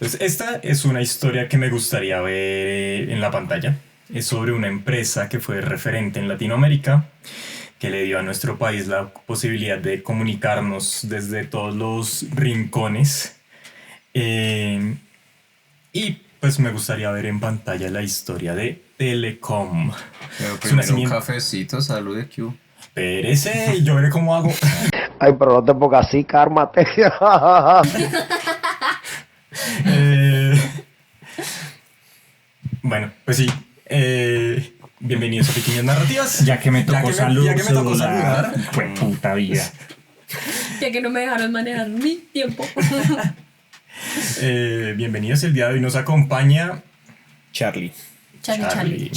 Entonces, esta es una historia que me gustaría ver en la pantalla. Es sobre una empresa que fue referente en Latinoamérica, que le dio a nuestro país la posibilidad de comunicarnos desde todos los rincones. Eh, y pues me gustaría ver en pantalla la historia de Telecom. Pero Su primero un nacimiento. cafecito, salud de Q. Espérese, y yo veré cómo hago. Ay, pero no te pongas así, cármate. Eh, bueno, pues sí. Bienvenidos a Pequeñas Narrativas. Ya que me tocó Ya que me tocó saludar. Fue puta vida. Ya que no me dejaron manejar mi tiempo. Bienvenidos. El día de hoy nos acompaña Charlie. Charlie.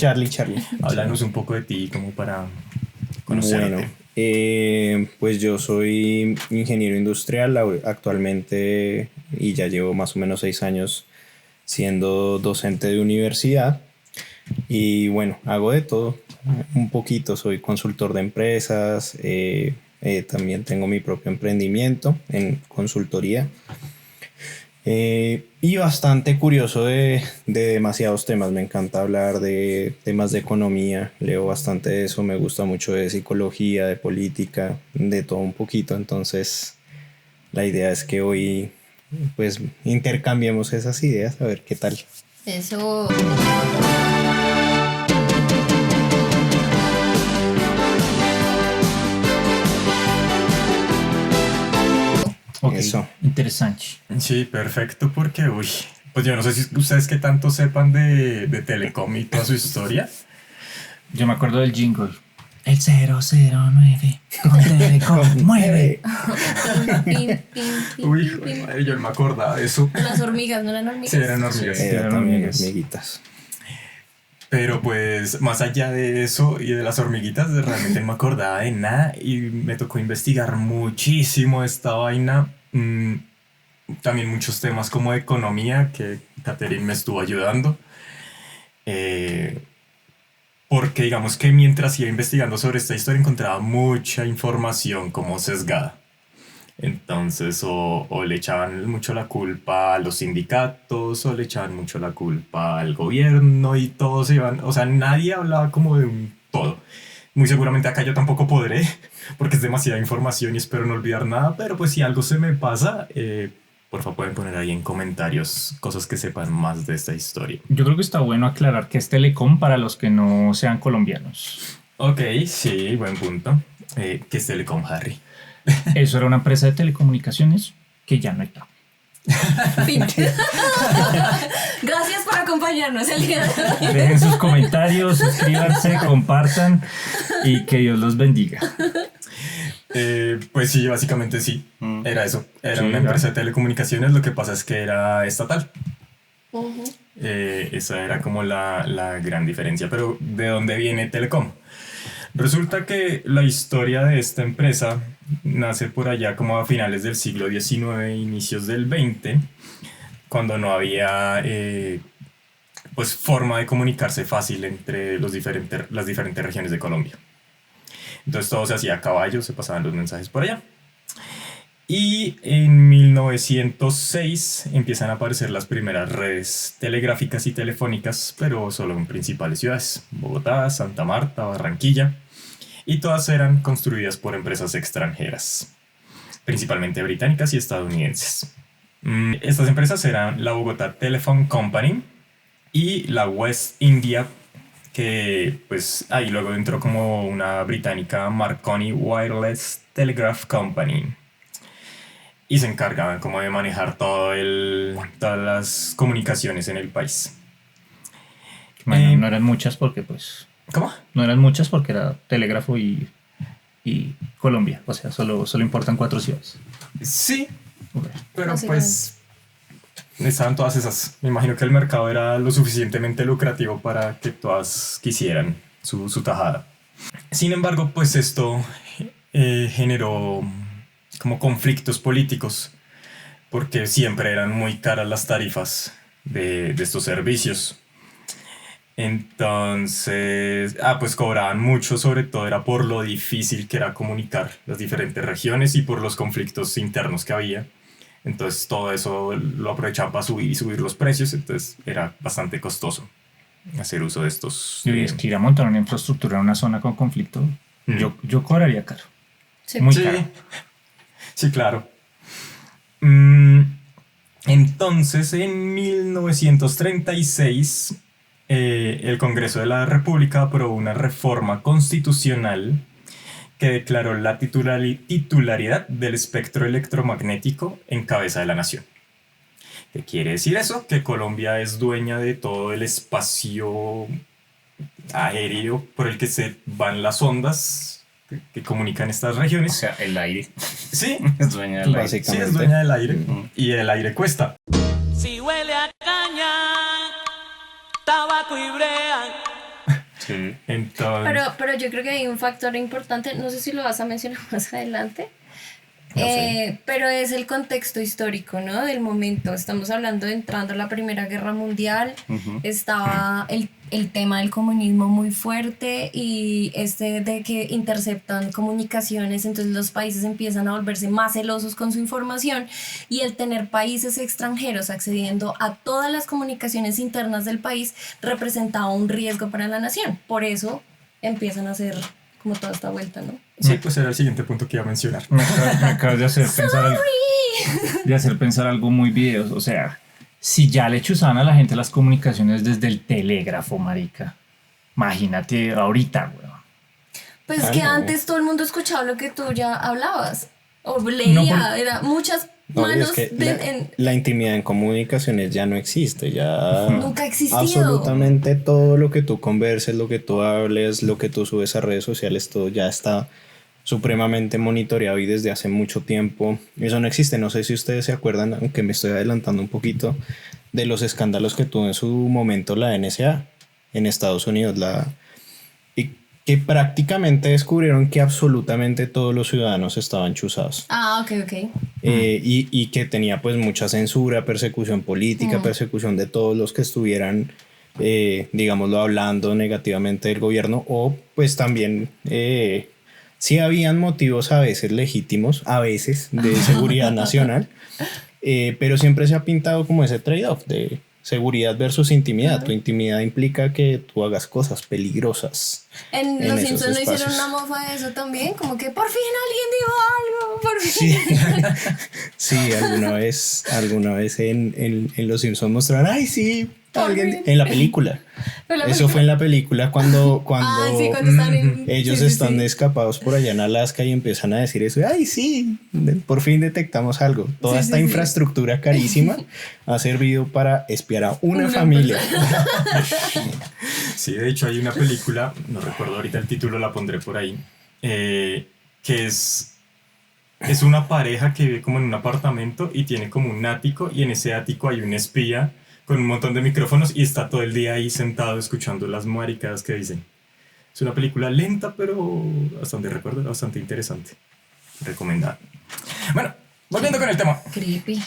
Háblanos un poco de ti, como para conocerte. Bueno, pues yo soy ingeniero industrial actualmente y ya llevo más o menos 6 años siendo docente de universidad. Y bueno, hago de todo, un poquito, soy consultor de empresas, también tengo mi propio emprendimiento en consultoría. Y bastante curioso de demasiados temas. Me encanta hablar de temas de economía, leo bastante de eso, me gusta mucho de psicología, de política, de todo un poquito. Entonces la idea es que hoy pues intercambiemos esas ideas, a ver qué tal. Eso. Ok, eso. Interesante. Sí, perfecto, porque, uy, pues yo no sé si ustedes qué tanto sepan de Telecom y toda su historia. Yo me acuerdo del jingle. El 009 con Telecom mueve. Uy, joder, madre, yo no me acordaba de eso. Las hormigas, ¿no eran hormigas? Sí, eran hormigas. También hormigas. hormiguitas. Pero pues, más allá de eso y de las hormiguitas, realmente no me acordaba de nada y me tocó investigar muchísimo esta vaina. También muchos temas como de economía que Catherine me estuvo ayudando. Porque digamos que mientras iba investigando sobre esta historia encontraba mucha información como sesgada. Entonces, o le echaban mucho la culpa a los sindicatos, o le echaban mucho la culpa al gobierno y todos iban, o sea, nadie hablaba como de un todo. Muy seguramente acá yo tampoco podré, porque es demasiada información y espero no olvidar nada, pero pues si algo se me pasa, por favor pueden poner ahí en comentarios cosas que sepan más de esta historia. Yo creo que está bueno aclarar que es Telecom para los que no sean colombianos. Ok, sí, buen punto. ¿Qué es Telecom, Harry? Eso era una empresa de telecomunicaciones que ya no está. Fin. Gracias por acompañarnos el día de hoy. Dejen sus comentarios, suscríbanse, compartan y que Dios los bendiga. Pues sí, básicamente sí. Era eso. Era Sí, una era. empresa de telecomunicaciones, lo que pasa es que era estatal. Ujú. Esa era como la gran diferencia. Pero ¿de dónde viene Telecom? Resulta que la historia de esta empresa nace por allá como a finales del siglo XIX, inicios del XX, cuando no había pues forma de comunicarse fácil entre las diferentes regiones de Colombia. Entonces todo se hacía a caballo, se pasaban los mensajes por allá. Y en 1906 empiezan a aparecer las primeras redes telegráficas y telefónicas, pero solo en principales ciudades: Bogotá, Santa Marta, Barranquilla, y todas eran construidas por empresas extranjeras, principalmente británicas y estadounidenses. Estas empresas eran la Bogotá Telephone Company y la West India, que pues ahí luego entró como una británica, Marconi Wireless Telegraph Company. Y se encargaban como de manejar todas las comunicaciones en el país. Bueno, no eran muchas porque pues... ¿Cómo? No eran muchas porque era Telégrafo y Colombia. O sea, solo importan 4 ciudades. Sí, Ok. pero Básicamente. pues estaban todas esas. Me imagino que el mercado era lo suficientemente lucrativo para que todas quisieran su tajada. Sin embargo, pues esto generó como conflictos políticos, porque siempre eran muy caras las tarifas de estos servicios. Entonces, pues cobraban mucho, sobre todo era por lo difícil que era comunicar las diferentes regiones y por los conflictos internos que había Entonces todo eso lo aprovechaban para subir los precios, entonces era bastante costoso hacer uso de estos. Y es que ir a montar una infraestructura en una zona con conflicto, Mm. yo cobraría caro. Sí. Muy Sí, caro. sí, claro. Entonces, en 1936, el Congreso de la República aprobó una reforma constitucional que declaró la titularidad del espectro electromagnético en cabeza de la nación. ¿Qué quiere decir eso? Que Colombia es dueña de todo el espacio aéreo por el que se van las ondas que comunican estas O regiones. sea, el aire. Sí, Es dueña del aire. sí, es Básicamente. dueña del aire y el aire cuesta. Si huele a caña, tabaco y brea. Sí. Entonces, Pero yo creo que hay un factor importante, no sé si lo vas a mencionar más adelante, No sé. pero es el contexto histórico, ¿no? Del momento. Estamos hablando de entrando a la Primera Guerra Mundial, estaba el tema del comunismo muy fuerte y de que interceptan comunicaciones, entonces los países empiezan a volverse más celosos con su información y el tener países extranjeros accediendo a todas las comunicaciones internas del país representaba un riesgo para la nación. Por eso empiezan a hacer como toda esta vuelta, ¿no? sí, pues era el siguiente punto que iba a mencionar. Me acabas de hacer pensar algo muy video. O sea, si ya le chuzaban a la gente las comunicaciones desde el telégrafo, marica. Imagínate ahorita, weón. Pues Ah, que no. antes todo el mundo escuchaba lo que tú ya hablabas o leía, era muchas No, y es manos que en- la intimidad en comunicaciones ya no existe, ya Nunca ha existido. absolutamente todo lo que tú converses, lo que tú hables, lo que tú subes a redes sociales, todo ya está supremamente monitoreado y desde hace mucho tiempo eso no existe. No sé si ustedes se acuerdan, aunque me estoy adelantando un poquito, de los escándalos que tuvo en su momento la NSA en Estados Unidos, y que prácticamente descubrieron que absolutamente todos los ciudadanos estaban chuzados. Ah, ok, ok. Y que tenía pues mucha censura, persecución política, persecución de todos los que estuvieran, digámoslo, hablando negativamente del gobierno, o pues también sí habían motivos a veces legítimos, a veces de seguridad nacional, pero siempre se ha pintado como ese trade-off de seguridad versus intimidad. Tu intimidad implica que tú hagas cosas peligrosas. En en Los esos Simpsons no hicieron espacios. una mofa de eso también, como que por fin alguien dijo algo, por fin. Sí, alguna vez en Los Simpsons mostraron, ay, sí, alguien, en la película. En la Eso película. fue en la película cuando Ah, sí, cuando están en... ellos sí, sí, están sí. escapados por allá en Alaska y empiezan a decir eso. Ay, sí, por fin detectamos algo. Toda Sí, esta sí, sí. infraestructura carísima ha servido para espiar a una familia. Sí, de hecho hay una película, no recuerdo ahorita el título, la pondré por ahí, que es una pareja que vive como en un apartamento y tiene como un ático y en ese ático hay un espía con un montón de micrófonos y está todo el día ahí sentado escuchando las maricadas que dicen. Es una película lenta, pero hasta donde recuerdo bastante interesante. Recomendada. Bueno, volviendo con el tema. Creepy.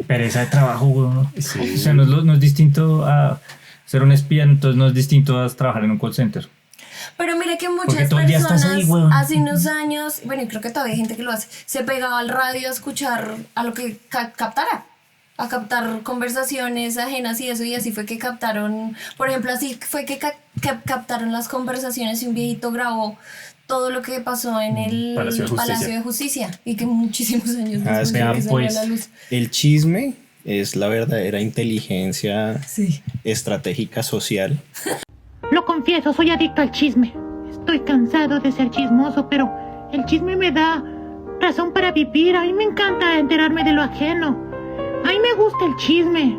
Pereza de trabajo, weón. Sí. O sea, no es distinto a ser un espía, entonces no es distinto a trabajar en un call center. Pero mire que Porque muchas todo el día estás personas ahí, weón. hace unos años, bueno, y creo que todavía hay gente que lo hace, se pegaba al radio a escuchar a lo que captara, a captar conversaciones ajenas y eso, y así fue que captaron, por ejemplo, así fue que captaron las conversaciones y un viejito grabó todo lo que pasó en el Palacio de Justicia. Palacio de Justicia y que muchísimos años Ah, después sí. de que Vean, salió pues. a la luz. El chisme es la verdadera inteligencia Sí. estratégica social. Lo confieso, soy adicto al chisme. Estoy cansado de ser chismoso, pero el chisme me da razón para vivir. A mí me encanta enterarme de lo ajeno. A mí me gusta el chisme.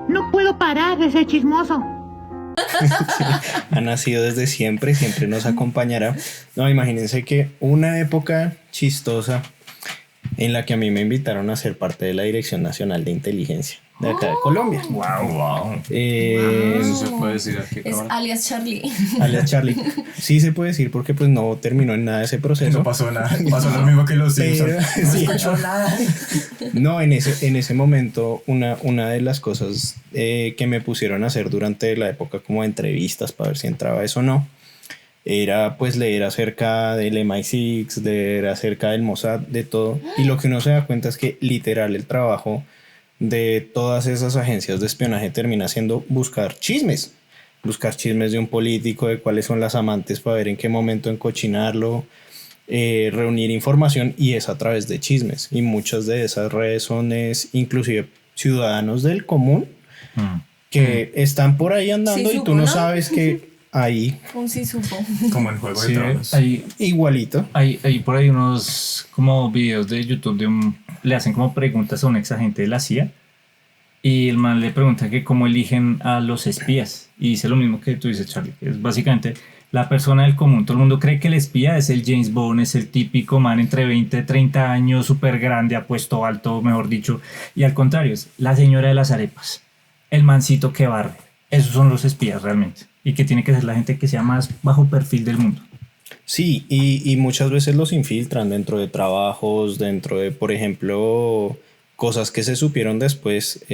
No puedo parar de ser chismoso. Ha nacido desde siempre, siempre nos acompañará. No, imagínense que una época chistosa en la que a mí me invitaron a ser parte de la Dirección Nacional de Inteligencia de acá de Colombia. Wow. Eso se puede decir aquí, Es cámara. alias Charlie. Alias Charlie. Sí se puede decir porque pues no terminó en nada ese proceso. No pasó nada. Pasó lo mismo que los Pero- Simpsons. No sí. escuchó nada. No, en ese momento una de las cosas que me pusieron a hacer durante la época como de entrevistas para ver si entraba eso o no, era pues leer acerca del MI6, leer acerca del Mossad, de todo. Y lo que uno se da cuenta es que literal el trabajo de todas esas agencias de espionaje termina siendo buscar chismes. Buscar chismes de un político, de cuáles son las amantes para ver en qué momento encochinarlo, reunir información, y es a través de chismes. Y muchas de esas redes son inclusive ciudadanos del común que están por ahí andando Sí, y tú supo, no ¿no? sabes que ahí Sí supo. Como en Juego de Sí, Tronos. igualito. hay por ahí unos como videos de YouTube le hacen como preguntas a un ex agente de la CIA y el man le pregunta que cómo eligen a los espías y dice lo mismo que tú dices, Charlie, que es básicamente la persona del común. Todo el mundo cree que el espía es el James Bond, es el típico man entre 20 y 30 años, súper grande, apuesto alto, mejor dicho, y al contrario, es la señora de las arepas, el mancito que barre. Esos son los espías realmente. Y que tiene que ser la gente que sea más bajo perfil del mundo. Sí, y muchas veces los infiltran dentro de trabajos, dentro de, por ejemplo, cosas que se supieron después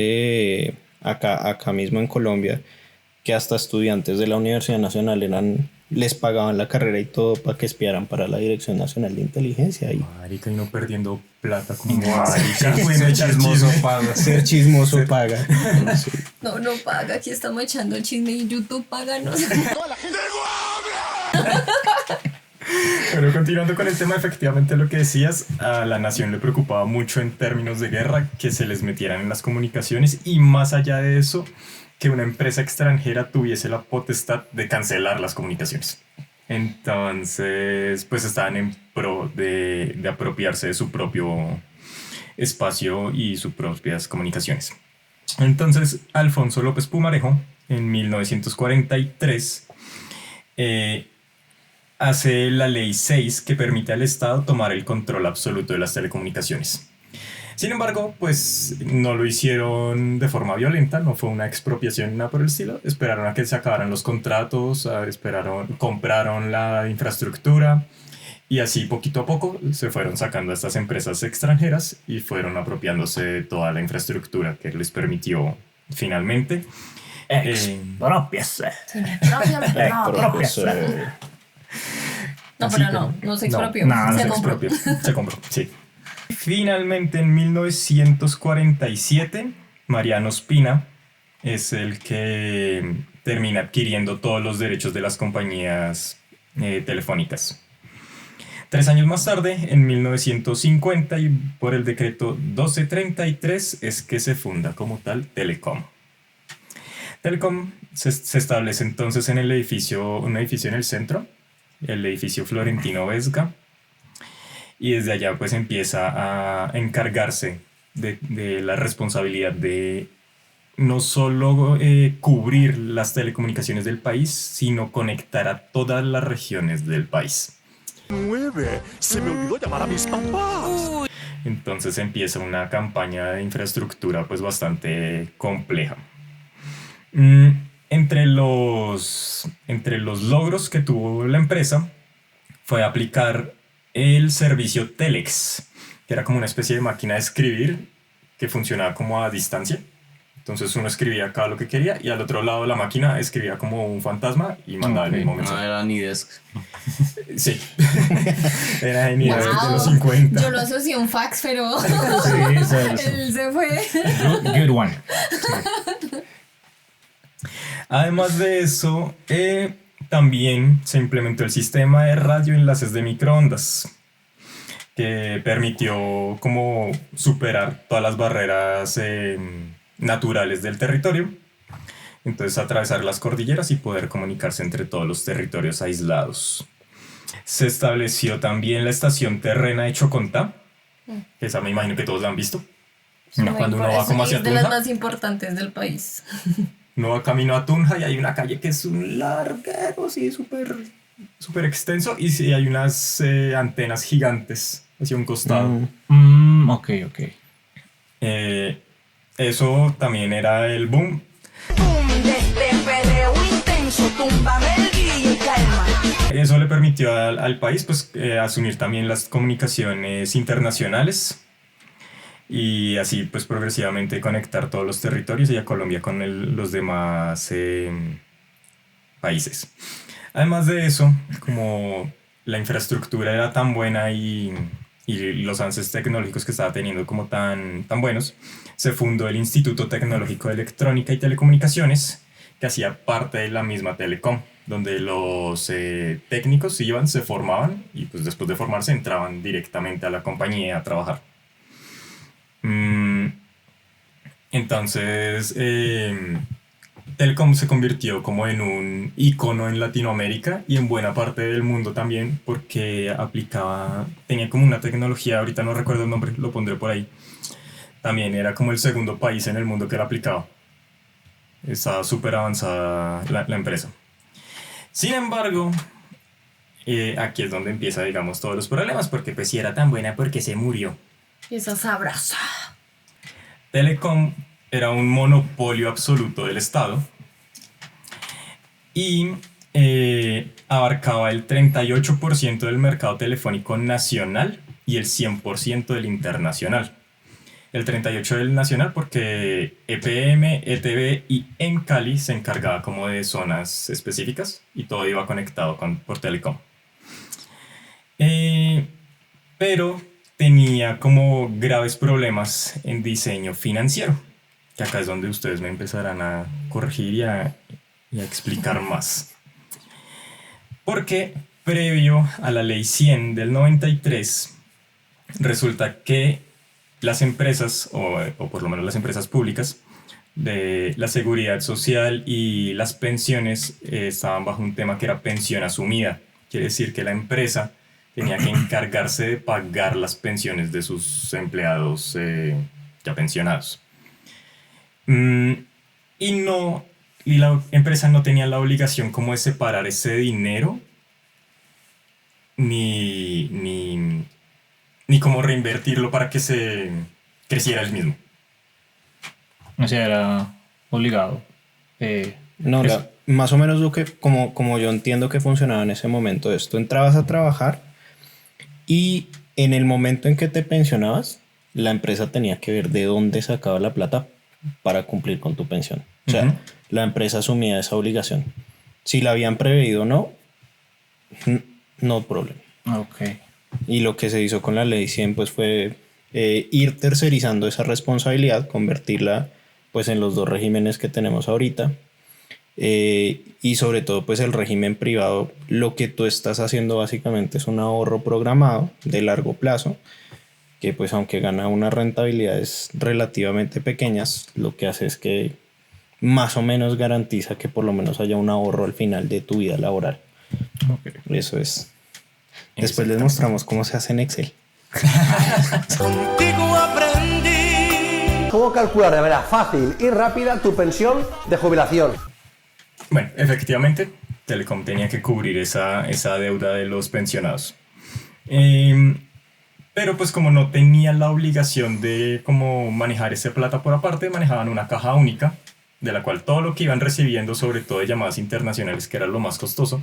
acá mismo en Colombia, que hasta estudiantes de la Universidad Nacional les pagaban la carrera y todo para que espiaran para la Dirección Nacional de Inteligencia. Y Marica, y no perdiendo plata como Marica, bueno, ser echar chismoso chisme. paga. ser chismoso paga. Sí. No paga, aquí estamos echando chisme y YouTube páganos. Pero continuando con el tema, efectivamente lo que decías, a la nación le preocupaba mucho en términos de guerra que se les metieran en las comunicaciones y más allá de eso, que una empresa extranjera tuviese la potestad de cancelar las comunicaciones. Entonces, pues estaban en pro de apropiarse de su propio espacio y sus propias comunicaciones. Entonces, Alfonso López Pumarejo, en 1943, hace la Ley 6 que permite al Estado tomar el control absoluto de las telecomunicaciones. Sin embargo, pues no lo hicieron de forma violenta, no fue una expropiación ni nada por el estilo. Esperaron a que se acabaran los contratos, compraron la infraestructura y así poquito a poco se fueron sacando a estas empresas extranjeras y fueron apropiándose de toda la infraestructura que les permitió finalmente. Expropiarse. No, Así pero como- no se expropió. No, se se compró. expropió. Se compró, sí. Finalmente, en 1947, Mariano Ospina es el que termina adquiriendo todos los derechos de las compañías telefónicas. 3 años más tarde, en 1950, y por el decreto 1233, es que se funda como tal Telecom. Telecom se establece entonces en un edificio en el centro, el edificio Florentino Vesga, y desde allá pues empieza a encargarse de la responsabilidad de no solo cubrir las telecomunicaciones del país, sino conectar a todas las regiones del país. 9. Se me olvidó llamar a mis papás. Entonces empieza una campaña de infraestructura pues bastante compleja. Entre los logros que tuvo la empresa fue aplicar el servicio Telex, que era como una especie de máquina de escribir que funcionaba como a distancia. Entonces uno escribía acá lo que quería y al otro lado de la máquina escribía como un fantasma y mandaba el mismo No, mensaje. era ni desk. Sí. Era genial, Wow. de los 50. Yo lo asocié a un fax, pero Sí, él se fue. good one. Además de eso, también se implementó el sistema de radioenlaces de microondas, que permitió como superar todas las barreras naturales del territorio. Entonces atravesar las cordilleras y poder comunicarse entre todos los territorios aislados. Se estableció también la estación terrena de Chocontá, que esa me imagino que todos la han visto. No, Cuando uno va como hacia Es de las Tunja, más importantes del país. uno va camino a Tunja y hay una calle que es un larguero, así súper extenso, y sí, hay unas antenas gigantes hacia un costado. Ok. Eso también era el boom. Eso le permitió al país pues, asumir también las comunicaciones internacionales y así pues progresivamente conectar todos los territorios y a Colombia con los demás países. Además de eso, como la infraestructura era tan buena y los avances tecnológicos que estaba teniendo como tan buenos, se fundó el Instituto Tecnológico de Electrónica y Telecomunicaciones, que hacía parte de la misma Telecom, donde los técnicos iban, se formaban y pues después de formarse entraban directamente a la compañía a trabajar. Entonces, Telecom se convirtió como en un icono en Latinoamérica y en buena parte del mundo también, porque tenía como una tecnología, ahorita no recuerdo el nombre, lo pondré por ahí. También era como el segundo país en el mundo que la aplicaba. Estaba súper avanzada la empresa. Sin embargo, aquí es donde empieza, digamos, todos los problemas, porque pues si era tan buena, porque se murió. Y eso sabroso. Telecom era un monopolio absoluto del Estado y abarcaba el 38% del mercado telefónico nacional y el 100% del internacional. El 38% del nacional porque EPM, ETV y Encali se encargaba como de zonas específicas y todo iba conectado por Telecom. Pero tenía como graves problemas en diseño financiero, que acá es donde ustedes me empezarán a corregir y a explicar más. Porque previo a la Ley 100 del 93, resulta que las empresas, o por lo menos las empresas públicas, de la seguridad social y las pensiones estaban bajo un tema que era pensión asumida. Quiere decir que la empresa tenía que encargarse de pagar las pensiones de sus empleados ya pensionados. Y la empresa no tenía la obligación como de separar ese dinero ni como reinvertirlo para que se creciera el mismo. O sea, era obligado. No, más o menos lo que, como yo entiendo que funcionaba en ese momento, es tú entrabas a trabajar y en el momento en que te pensionabas, la empresa tenía que ver de dónde sacaba la plata para cumplir con tu pensión. O sea, la empresa asumía esa obligación. Si la habían preveído o no, no problema. Ok. Y lo que se hizo con la ley 100 pues fue ir tercerizando esa responsabilidad, convertirla pues en los dos regímenes que tenemos ahorita, y sobre todo pues el régimen privado, lo que tú estás haciendo básicamente es un ahorro programado de largo plazo, que pues aunque gana unas rentabilidades relativamente pequeñas, lo que hace es que más o menos garantiza que por lo menos haya un ahorro al final de tu vida laboral. Okay. Eso es. Después les mostramos cómo se hace en Excel. Contigo aprendí. ¿Cómo calcular de manera fácil y rápida tu pensión de jubilación? Bueno, efectivamente, Telecom tenía que cubrir esa deuda de los pensionados. Pero pues como no tenían la obligación de como manejar esa plata por aparte, manejaban una caja única, de la cual todo lo que iban recibiendo, sobre todo de llamadas internacionales, que era lo más costoso,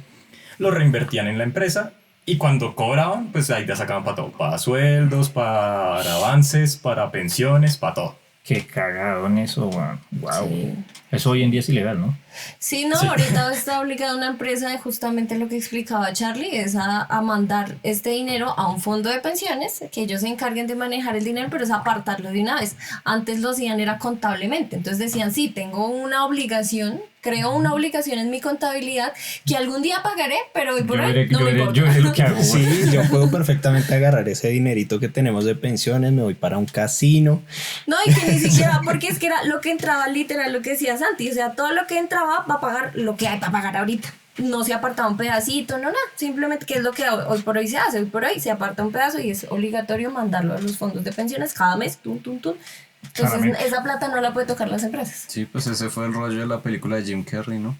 lo reinvertían en la empresa. Y cuando cobraban, pues ahí ya sacaban para todo. Para sueldos, para avances, para pensiones, para todo. Qué cagado en eso, wow. Sí. Eso hoy en día es ilegal, ¿no? Sí, no, sí. Ahorita está obligada una empresa de justamente lo que explicaba Charlie, es a mandar este dinero a un fondo de pensiones, que ellos se encarguen de manejar el dinero, pero es apartarlo de una vez. Antes lo hacían era contablemente, entonces decían, sí, tengo una obligación, creo una obligación en mi contabilidad que algún día pagaré, pero hoy por hoy no me importa. Yo veré lo que hago. Sí, yo puedo perfectamente agarrar ese dinerito que tenemos de pensiones, me voy para un casino. No, y que ni siquiera, porque es que era lo que entraba literal, lo que decía Santi, o sea, todo lo que entraba va a pagar lo que hay para pagar ahorita. No se apartaba un pedacito, no, nada, simplemente que es lo que hoy por hoy se hace, hoy por hoy se aparta un pedazo y es obligatorio mandarlo a los fondos de pensiones cada mes, Entonces esa plata no la puede tocar las empresas. Sí, pues ese fue el rollo de la película de Jim Carrey, ¿no?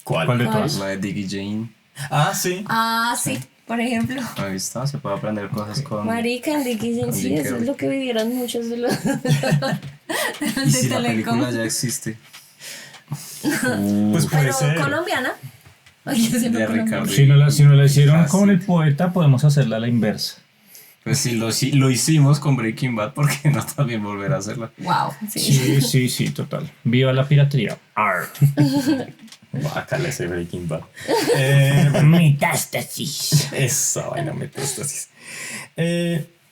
¿Cuál de todas? La de Diggy Jane. Ah, sí. Ah, sí, por ejemplo. Ahí está, se puede aprender cosas con... Marica, en Diggy Jane, sí, eso es lo que vivieron muchos de los ¿Y si la película ya existe? Pues puede pero ser. colombiana. Oye, De Ricardo. Si no la hicieron con el poeta, podemos hacerla a la inversa. Pues si lo hicimos con Breaking Bad, ¿por qué no también volver a hacerla? Wow, sí. Sí, total. Viva la piratería. Arr. Bácala ese Breaking Bad. Metástasis. Esa vaina, metástasis.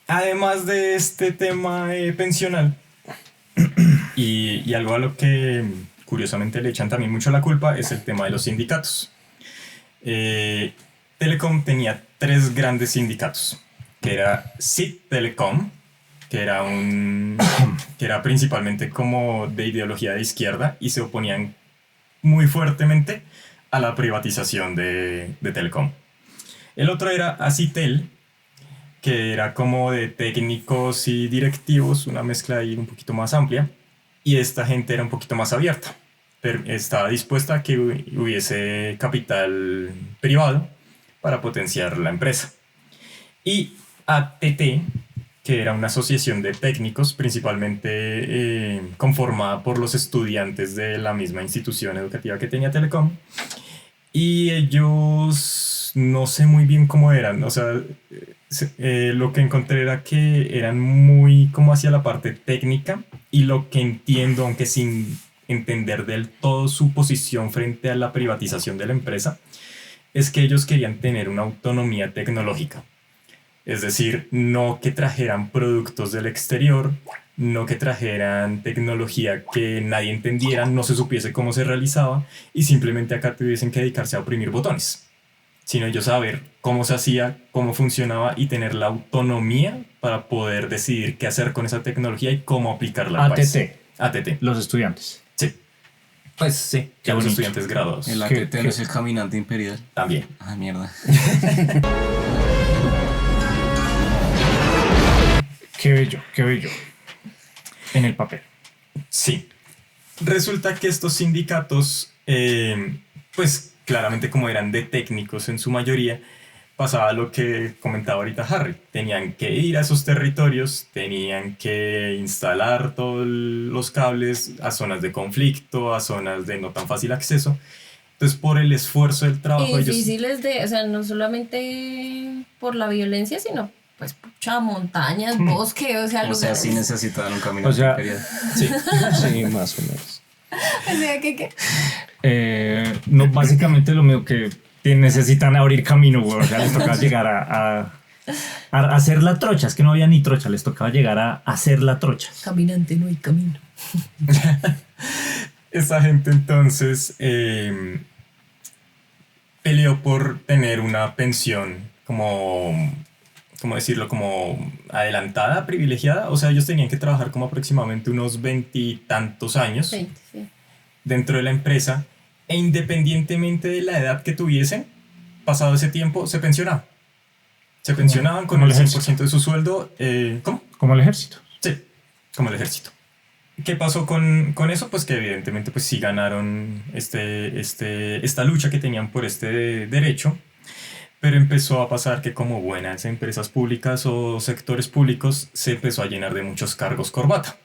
Además de este tema pensional, y algo a lo que curiosamente le echan también mucho la culpa, es el tema de los sindicatos. Telecom tenía 3 grandes sindicatos, que era SIT Telecom, que era principalmente como de ideología de izquierda y se oponían muy fuertemente a la privatización de Telecom. El otro era Asitel, que era como de técnicos y directivos, una mezcla ahí un poquito más amplia, y esta gente era un poquito más abierta, pero estaba dispuesta a que hubiese capital privado para potenciar la empresa. Y ATT, que era una asociación de técnicos principalmente conformada por los estudiantes de la misma institución educativa que tenía Telecom, y ellos no sé muy bien cómo eran, o sea, lo que encontré era que eran muy como hacia la parte técnica, y lo que entiendo, aunque sin entender del todo su posición frente a la privatización de la empresa, es que ellos querían tener una autonomía tecnológica. Es decir, no que trajeran productos del exterior, no que trajeran tecnología que nadie entendiera, no se supiese cómo se realizaba y simplemente acá tuviesen que dedicarse a oprimir botones, sino ellos saber cómo se hacía, cómo funcionaba y tener la autonomía para poder decidir qué hacer con esa tecnología y cómo aplicarla al país. ATT. Los estudiantes. Sí. Pues sí. Ya los estudiantes graduados. El ATT no es el caminante imperial. También. Ah, mierda. Qué bello. En el papel. Sí. Resulta que estos sindicatos, pues claramente como eran de técnicos en su mayoría, pasaba lo que comentaba ahorita Harry. Tenían que ir a esos territorios, tenían que instalar todos los cables a zonas de conflicto, a zonas de no tan fácil acceso. Entonces, por el esfuerzo del trabajo... Y difíciles de, o sea, no solamente por la violencia, sino pues pucha, montañas, bosque, o sea, lugares. Sí necesitaban un caminante imperial. Sí, sí, más o menos. O sea, ¿qué? No, básicamente lo mismo que necesitan abrir camino, güey. O sea, les tocaba llegar a hacer la trocha. Es que no había ni trocha, les tocaba llegar a hacer la trocha. Caminante, no hay camino. Esa gente entonces peleó por tener una pensión como... ¿cómo decirlo? Como adelantada, privilegiada. O sea, ellos tenían que trabajar como aproximadamente unos 20 y tantos años 20, sí. dentro de la empresa, e independientemente de la edad que tuviesen, pasado ese tiempo, se pensionaban. Se pensionaban con el 100% de su sueldo. ¿Cómo? Como el ejército. Sí, como el ejército. ¿Qué pasó con eso? Pues que evidentemente pues sí ganaron esta lucha que tenían por este derecho. Pero empezó a pasar que como buenas empresas públicas o sectores públicos se empezó a llenar de muchos cargos corbata.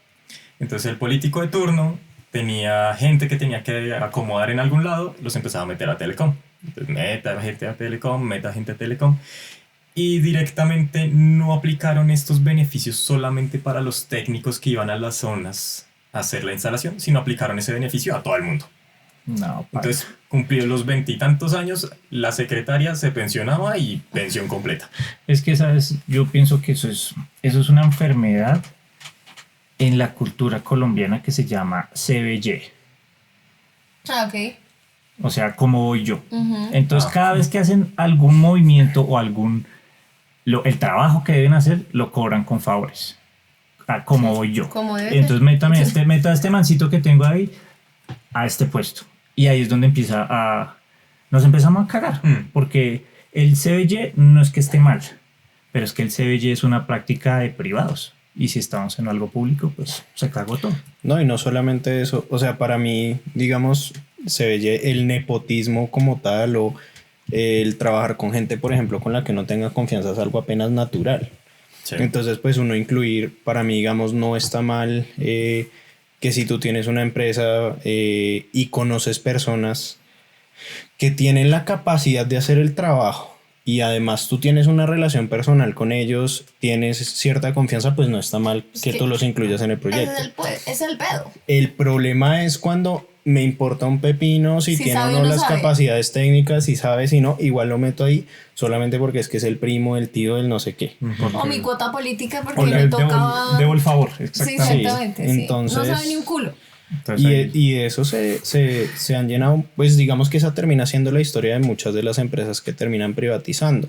Entonces el político de turno tenía gente que tenía que acomodar en algún lado, los empezaba a meter a Telecom. Entonces meta gente a Telecom, meta gente a Telecom. Y directamente no aplicaron estos beneficios solamente para los técnicos que iban a las zonas a hacer la instalación, sino aplicaron ese beneficio a todo el mundo. No, entonces, cumplidos los 20 y tantos años, la secretaria se pensionaba y pensión completa. Es que, ¿sabes? Yo pienso que eso es una enfermedad en la cultura colombiana que se llama CBY. Ah, ok. O sea, como voy yo. Uh-huh. Entonces, cada vez que hacen algún movimiento o el trabajo que deben hacer, lo cobran con favores. Como voy yo. Como debe Entonces, meta este mancito que tengo ahí a este puesto. Y ahí es donde nos empezamos a cagar. Porque el CBY no es que esté mal, pero es que el CBY es una práctica de privados. Y si estamos en algo público, pues se cagó todo. No, y no solamente eso. O sea, para mí, digamos, CBY, el nepotismo como tal o el trabajar con gente, por ejemplo, con la que no tenga confianza es algo apenas natural. Sí. Entonces, pues uno incluir, para mí, digamos, no está mal que si tú tienes una empresa y conoces personas que tienen la capacidad de hacer el trabajo, y además tú tienes una relación personal con ellos, tienes cierta confianza, pues no está mal que tú los incluyas en el proyecto. Es el pedo. El problema es cuando me importa un pepino si Si tiene o sabe no o no las sabe. capacidades técnicas, si sabe, si no, igual lo meto ahí solamente porque es que es el primo, el tío, del no sé qué. O mi cuota política porque O me tocaba... debo el favor, Sí, exactamente. exactamente. Sí. Entonces- No sabe ni un culo. Entonces, ahí- Y de eso se han llenado, pues digamos que esa termina siendo la historia de muchas de las empresas que terminan privatizando.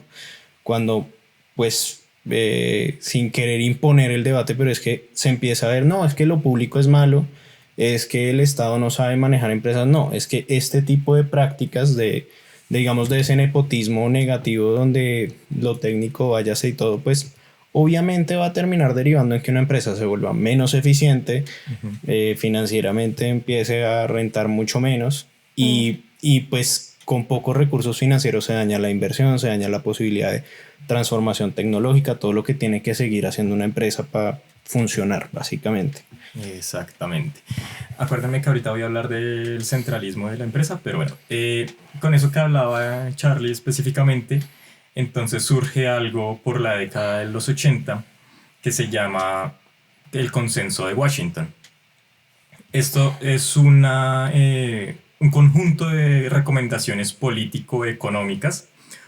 Cuando, pues, sin querer imponer el debate, pero es que se empieza a ver, no, es que lo público es malo, es que el Estado no sabe manejar empresas, no, es que este tipo de prácticas digamos, de ese nepotismo negativo donde lo técnico váyase y todo, pues obviamente va a terminar derivando en que una empresa se vuelva menos eficiente, financieramente empiece a rentar mucho menos y pues con pocos recursos financieros se daña la inversión, se daña la posibilidad de transformación tecnológica, todo lo que tiene que seguir haciendo una empresa para funcionar, básicamente. Exactamente. Acuérdenme que ahorita voy a hablar del centralismo de la empresa, pero bueno, con eso que hablaba Charlie específicamente, entonces surge algo por la década de los 80 que se llama el Consenso de Washington. Esto es un conjunto de recomendaciones político-económicas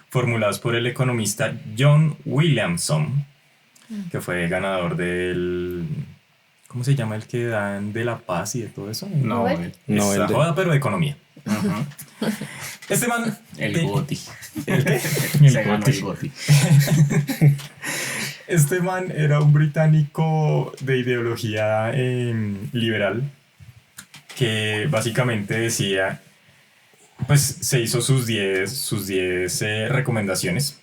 formuladas por el economista John Williamson, que fue ganador del... ¿Cómo se llama el que dan de la paz y de todo eso? No, Es Nobel la de- joda, pero de economía. Este man... el Goti. ¿El qué? Se ganó el Goti. Este man era un británico de ideología liberal que básicamente decía, pues se hizo sus 10 recomendaciones,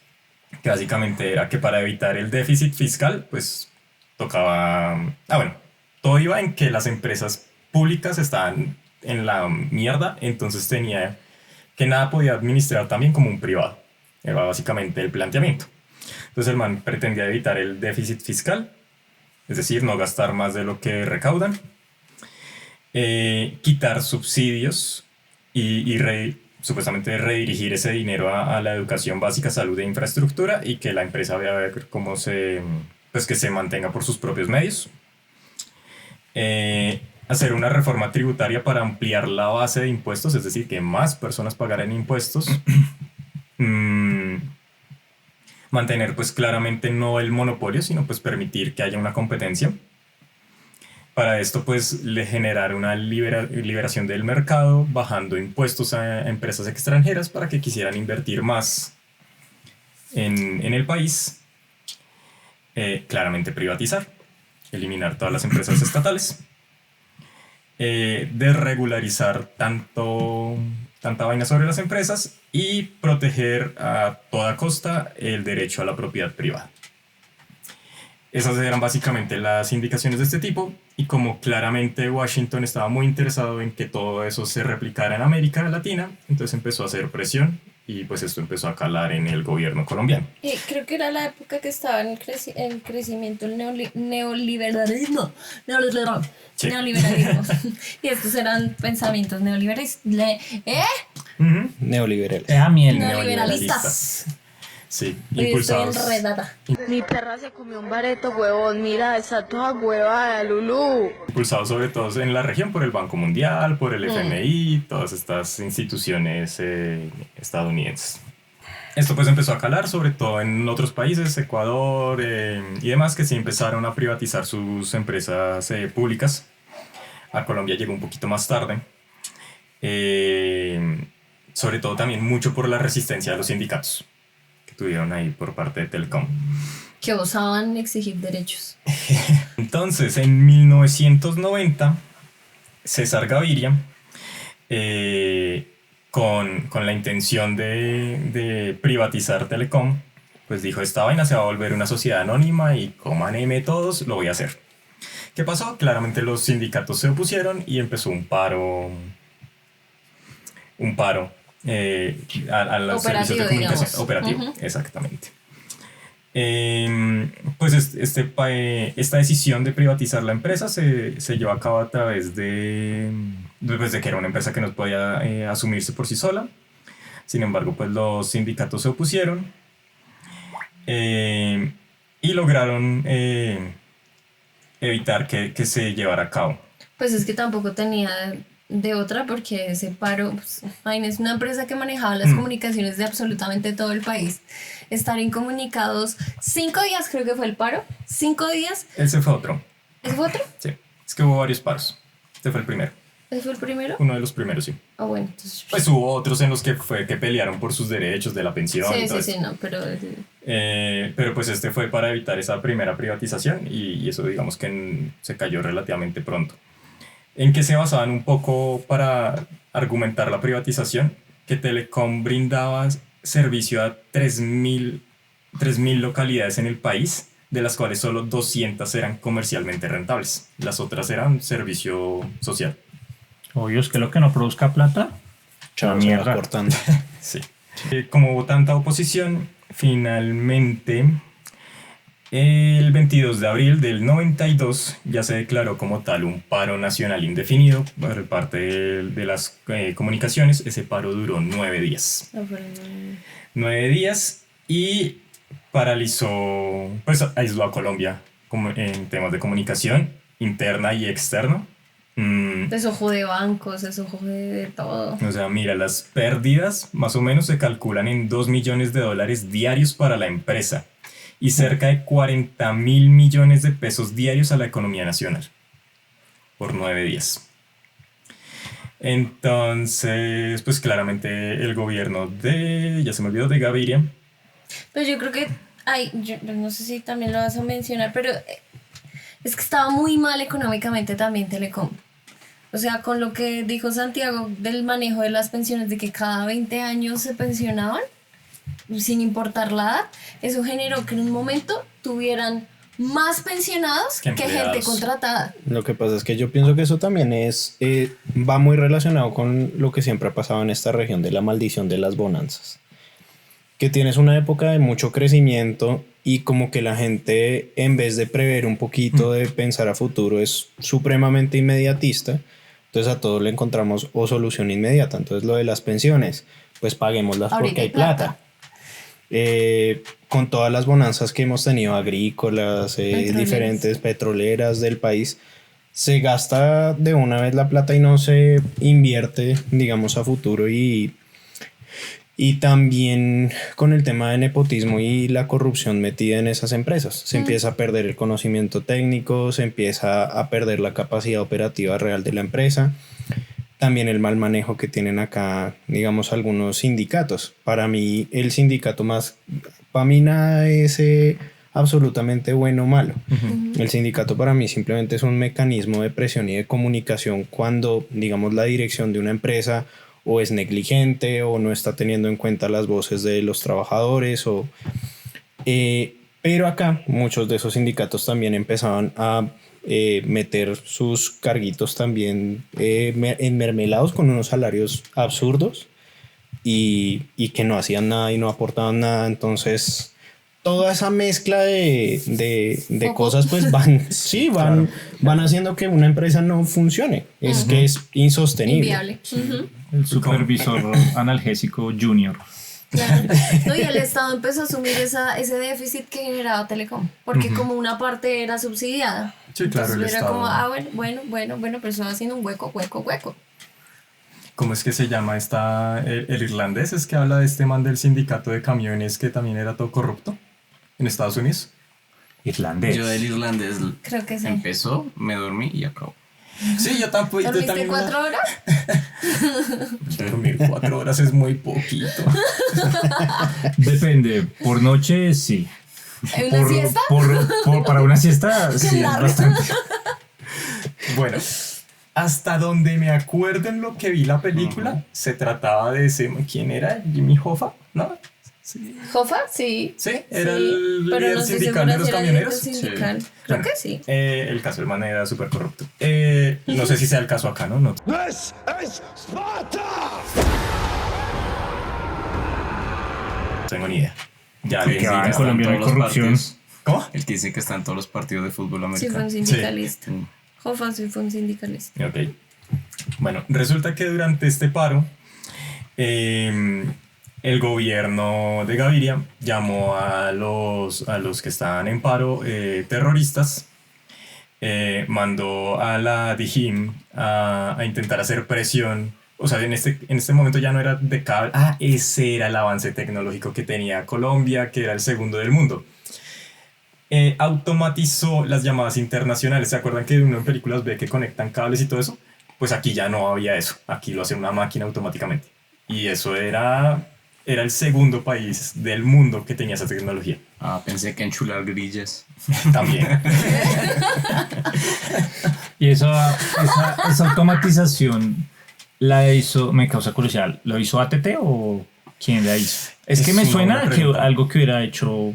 que básicamente era que para evitar el déficit fiscal, pues tocaba... bueno, todo iba en que las empresas públicas estaban en la mierda, entonces tenía que nada podía administrar tan bien como un privado. Era básicamente el planteamiento. Entonces el man pretendía evitar el déficit fiscal, es decir, no gastar más de lo que recaudan, quitar subsidios y supuestamente redirigir ese dinero a la educación básica, salud e infraestructura y que la empresa vea a ver cómo pues que se mantenga por sus propios medios. Hacer una reforma tributaria para ampliar la base de impuestos, es decir, que más personas pagaran impuestos. Mantener pues claramente no el monopolio, sino pues permitir que haya una competencia. Para esto pues le generar una liberación del mercado, bajando impuestos a empresas extranjeras para que quisieran invertir más en el país. Claramente privatizar, eliminar todas las empresas estatales. Desregularizar tanta vaina sobre las empresas y proteger a toda costa el derecho a la propiedad privada. Esas eran básicamente las indicaciones de este tipo, y como claramente Washington estaba muy interesado en que todo eso se replicara en América Latina, entonces empezó a hacer presión y pues esto empezó a calar en el gobierno colombiano. Creo que era la época que estaba en crecimiento el neoliberalismo. Sí. Neoliberalismo. Y estos eran pensamientos neoliberales. Neoliberal. miel. Neoliberalistas. Sí, Hoy estoy impulsados. enredada. Mi perra se comió un bareto, huevón. Mira, está toda huevada, Lulú. Impulsados sobre todo en la región por el Banco Mundial, por el FMI, todas estas instituciones estadounidenses. Esto pues empezó a calar sobre todo en otros países, Ecuador y demás, que sí empezaron a privatizar sus empresas públicas. A Colombia llegó un poquito más tarde. Sobre todo también mucho por la resistencia de los sindicatos que tuvieron ahí por parte de Telecom. Que osaban exigir derechos. Entonces, en 1990, César Gaviria, con la intención de privatizar Telecom, pues dijo, esta vaina se va a volver una sociedad anónima y como anime todos, lo voy a hacer. ¿Qué pasó? Claramente los sindicatos se opusieron y empezó un paro a los servicios de comunicación. Digamos. Operativo, exactamente. Pues esta decisión de privatizar la empresa se llevó a cabo a través después de que era una empresa que no podía asumirse por sí sola. Sin embargo, pues los sindicatos se opusieron y lograron evitar que se llevara a cabo. Pues es que tampoco tenía de otra porque ese paro, pues, es una empresa que manejaba las comunicaciones de absolutamente todo el país. Estar incomunicados 5 días, creo que fue el paro. 5 días. Ese fue otro. ¿Ese fue otro? Sí, es que hubo varios paros. Este fue el primero. ¿Ese fue el primero? Uno de los primeros, sí. Ah, bueno, entonces... Pues hubo otros en los que fue que pelearon por sus derechos de la pensión. Sí, no, pero... Pero pues este fue para evitar esa primera privatización y eso digamos que se cayó relativamente pronto. ¿En qué se basaban un poco para argumentar la privatización? Que Telecom brindaba servicio a 3.000 localidades en el país, de las cuales solo 200 eran comercialmente rentables. Las otras eran servicio social. Obvio, es que lo que no produzca plata, Chao, la mierda. cortando. Sí. Como hubo tanta oposición, finalmente el 22 de abril del 92 ya se declaró como tal un paro nacional indefinido por parte de las comunicaciones. Ese paro duró 9 días. 9 días y paralizó, pues aisló a Colombia como en temas de comunicación interna y externa. Desojo de bancos, desojo de todo. O sea, mira, las pérdidas más o menos se calculan en $2 millones diarios para la empresa y cerca de 40.000 millones de pesos diarios a la economía nacional por 9 días. Entonces, pues claramente el gobierno ya se me olvidó, de Gaviria. Pues yo creo que, yo no sé si también lo vas a mencionar, pero es que estaba muy mal económicamente también Telecom. O sea, con lo que dijo Santiago del manejo de las pensiones, de que cada 20 años se pensionaban, sin importar la edad, eso generó que en un momento tuvieran más pensionados que gente contratada. Lo que pasa es que yo pienso que eso también va muy relacionado con lo que siempre ha pasado en esta región de la maldición de las bonanzas. Que tienes una época de mucho crecimiento y como que la gente, en vez de prever un poquito, de pensar a futuro, es supremamente inmediatista. Entonces a todos le encontramos solución inmediata. Entonces lo de las pensiones, pues paguémoslas porque hay plata. Con todas las bonanzas que hemos tenido, agrícolas, diferentes petroleras del país, se gasta de una vez la plata y no se invierte, digamos, a futuro. Y también con el tema de nepotismo y la corrupción metida en esas empresas. Se empieza a perder el conocimiento técnico, se empieza a perder la capacidad operativa real de la empresa. También el mal manejo que tienen acá, digamos, algunos sindicatos. Para mí, el sindicato para mí nada es absolutamente bueno o malo. El sindicato para mí simplemente es un mecanismo de presión y de comunicación cuando, digamos, la dirección de una empresa o es negligente o no está teniendo en cuenta las voces de los trabajadores. Pero acá muchos de esos sindicatos también empezaban a meter sus carguitos también enmermelados con unos salarios absurdos y que no hacían nada y no aportaban nada. Entonces toda esa mezcla de cosas pues van haciendo que una empresa no funcione. Es que es insostenible. Inviable. El supervisor analgésico junior. Claro. No, y el Estado empezó a asumir ese déficit que generaba Telecom, porque como una parte era subsidiada. Sí, claro, entonces el era Estado. como, bueno, pero eso va haciendo un hueco. ¿Cómo es que se llama el irlandés? Es que habla de este man del sindicato de camiones que también era todo corrupto en Estados Unidos. Irlandés. Yo del irlandés Creo que sí. empezó, me dormí y acabó. Sí, yo tampoco. ¿Dormiste 4 horas? Dormir 4 horas es muy poquito. Depende, por noche sí. ¿En una siesta? Para una siesta sí es bastante. Bueno, hasta donde me acuerdo en lo que vi la película, se trataba de ¿quién era? Jimmy Hoffa, ¿no? Sí. ¿Jofa? Sí. Sí, era el pero líder no estoy sindical de segura los si era camioneros. líder sindical. Sí. Creo Bueno, que sí. El caso del man era súper corrupto. No sé si sea el caso acá, ¿no? No This is Sparta! tengo ni idea. Ya Porque les va, en digo. Colombia no hay corrupción. ¿Cómo? El que dice que está en todos los partidos de fútbol Sí, fue americano. un sindicalista. Sí. Jofa sí fue un sindicalista. Ok. Bueno, resulta que durante este paro, el gobierno de Gaviria llamó a los que estaban en paro terroristas, mandó a la DIJÍN a intentar hacer presión. O sea, en este momento ya no era de cable. Ese era el avance tecnológico que tenía Colombia, que era el segundo del mundo. Automatizó las llamadas internacionales. ¿Se acuerdan que uno en películas ve que conectan cables y todo eso? Pues aquí ya no había eso. Aquí lo hace una máquina automáticamente. Y eso era el segundo país del mundo que tenía esa tecnología. Pensé que enchular grillas. También. Y esa automatización la hizo, me causa curiosidad, ¿lo hizo ATT o quién la hizo? Es que me suena que algo que hubiera hecho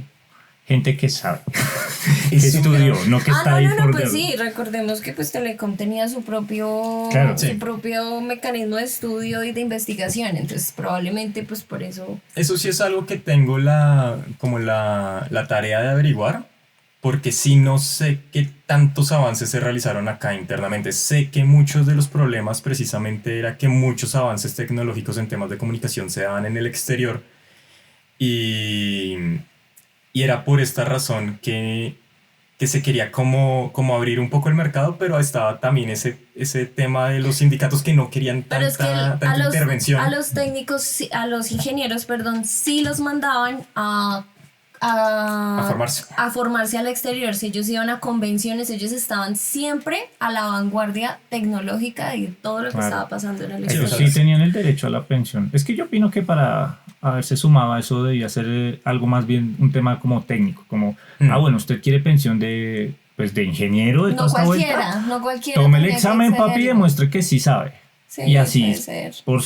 gente que sabe, que estudió, no que está ahí por pues sí, recordemos que pues Telecom tenía su propio mecanismo de estudio y de investigación, entonces probablemente pues por eso. Eso sí es algo que tengo la tarea de averiguar, porque sí no sé qué tantos avances se realizaron acá internamente. Sé que muchos de los problemas precisamente era que muchos avances tecnológicos en temas de comunicación se daban en el exterior y era por esta razón que se quería como abrir un poco el mercado, pero estaba también ese tema de los sindicatos que no querían tanta intervención. A los técnicos, a los ingenieros, sí los mandaban a formarse al exterior. Si ellos iban a convenciones, ellos estaban siempre a la vanguardia tecnológica de todo lo que estaba pasando en el exterior. Sí tenían el derecho a la pensión. Es que yo opino que para haberse sumado a eso debía ser algo más bien un tema como técnico, como, bueno, usted quiere pensión de ingeniero de toda esta vuelta. No cualquiera. Tome el examen, papi, y demuestre que sí sabe. Sí, y así, por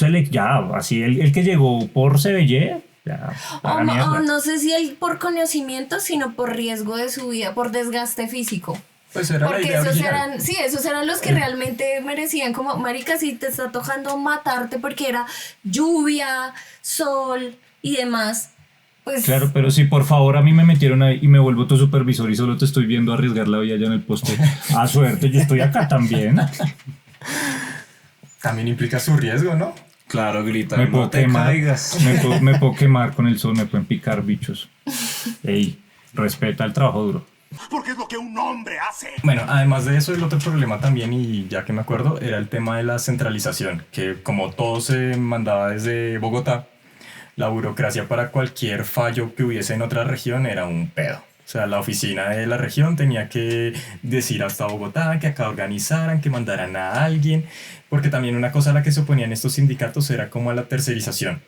así el que llegó por CBY, no sé si él por conocimiento, sino por riesgo de su vida, por desgaste físico. Pues era porque la idea esos eran los que realmente merecían, como marica, si te está tocando matarte porque era lluvia, sol y demás, pues... Claro, pero si por favor a mí me metieron ahí y me vuelvo tu supervisor y solo te estoy viendo arriesgar la vida allá en el poste, a suerte, yo estoy acá también. También implica su riesgo, ¿no? Claro, grita, me puedo quemar, me puedo quemar con el sol, me pueden picar bichos. Ey, respeta el trabajo duro. Porque es lo que un hombre hace. Bueno, además de eso, el otro problema también, y ya que me acuerdo, era el tema de la centralización, que como todo se mandaba desde Bogotá, la burocracia para cualquier fallo que hubiese en otra región era un pedo. O sea, la oficina de la región tenía que decir hasta Bogotá, que acá organizaran, que mandaran a alguien, porque también una cosa a la que se oponían estos sindicatos era como a la tercerización.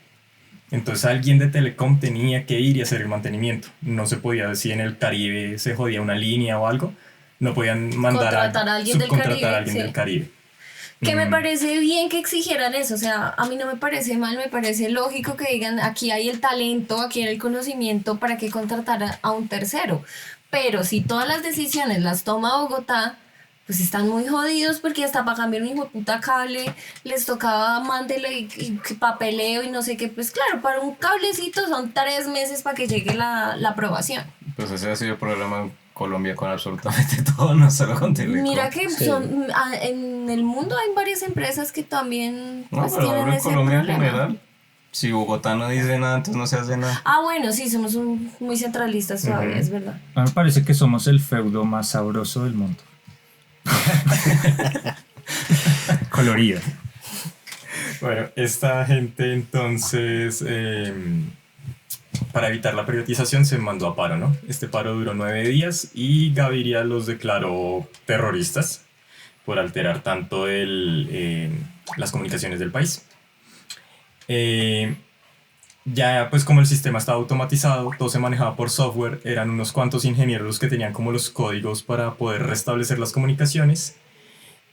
Entonces alguien de Telecom tenía que ir y hacer el mantenimiento. No se podía decir en el Caribe se jodía una línea o algo, no podían mandar subcontratar a alguien del Caribe. Que me parece bien que exigieran eso, o sea, a mí no me parece mal, me parece lógico que digan aquí hay el talento, aquí hay el conocimiento, para que contratar a un tercero. Pero si todas las decisiones las toma Bogotá, pues están muy jodidos, porque hasta para cambiar un hijo de puta cable les tocaba mándele y papeleo y no sé qué. Pues claro, para un cablecito son 3 meses para que llegue la aprobación. Pues ese ha sido el problema en Colombia con absolutamente todo, no solo con Telecom. Mira que en el mundo hay varias empresas que también pues, pero tienen ese Colombia problema. En general, si Bogotá no dice nada, entonces no se hace nada. Bueno, sí, somos muy centralistas todavía, es verdad. A mí me parece que somos el feudo más sabroso del mundo. Colorido. Bueno, esta gente entonces, para evitar la privatización, se mandó a paro, ¿no? Este paro duró 9 días y Gaviria los declaró terroristas por alterar tanto las comunicaciones del país. Ya pues como el sistema estaba automatizado, todo se manejaba por software, eran unos cuantos ingenieros los que tenían como los códigos para poder restablecer las comunicaciones,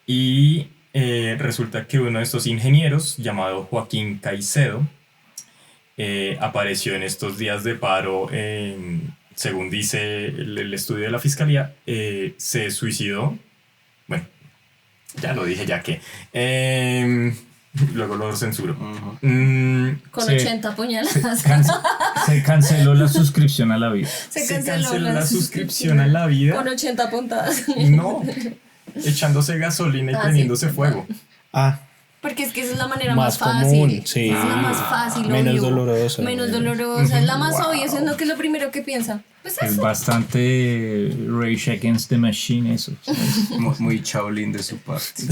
y resulta que uno de estos ingenieros, llamado Joaquín Caicedo, apareció en estos días de paro, según dice el estudio de la fiscalía, se suicidó. Bueno, ya lo dije ya que... luego lo censuro. Con 80 puñaladas. Se canceló la suscripción a la vida. Se canceló la suscripción a la vida. Con 80 puntadas. No, echándose gasolina y prendiéndose fuego. Porque es que esa es la manera Más más, fácil. común, sí. Es la más fácil, Menos obvio. dolorosa. Menos dolorosa, es la más obvia, eso es lo que es lo primero que piensa. Pues Es eso. bastante Rage Against the Machine eso. ¿sabes? Muy Shaolin de su parte.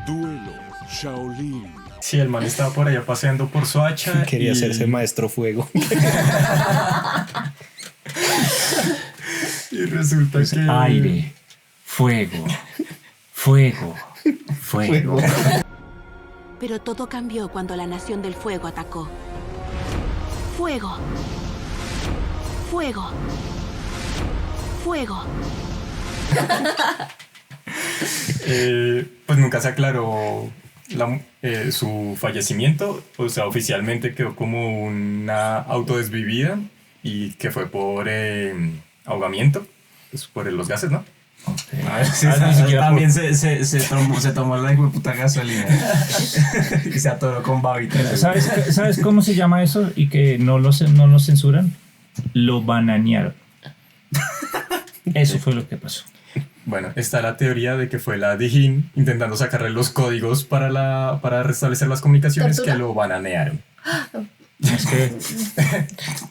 Duelo Shaolin. Sí, el man estaba por allá paseando por su hacha. Quería y- hacerse maestro fuego. Y resulta Es que. aire, fuego, fuego, fuego. Pero todo cambió cuando la Nación del Fuego atacó. Fuego. Fuego. Fuego. Pues nunca se aclaró su fallecimiento. O sea, oficialmente quedó como una autodesvivida y que fue por ahogamiento, pues por los gases, ¿no? También se tomó la hijo de puta gasolina y se atoró con babita. ¿Sabes cómo se llama eso y que no lo censuran? Lo bananearon. Eso fue lo que pasó. Bueno, está la teoría de que fue la Dijin intentando sacarle los códigos para restablecer las comunicaciones ¿Tortuga? que lo bananearon. Es que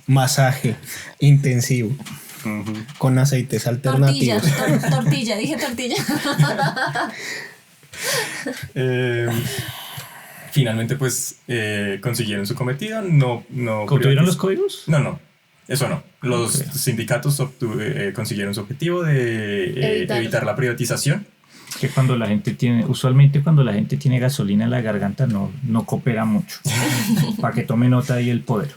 Masaje intensivo. Con aceites Tortilla, alternativos. tortilla, dije tortilla. Finalmente, pues, consiguieron su cometido. No ¿obtuvieron los códigos? No, eso no. Los sindicatos consiguieron su objetivo de evitar la privatización. Que cuando la gente tiene, usualmente cuando la gente tiene gasolina en la garganta no coopera mucho. Para que tome nota ahí el poder.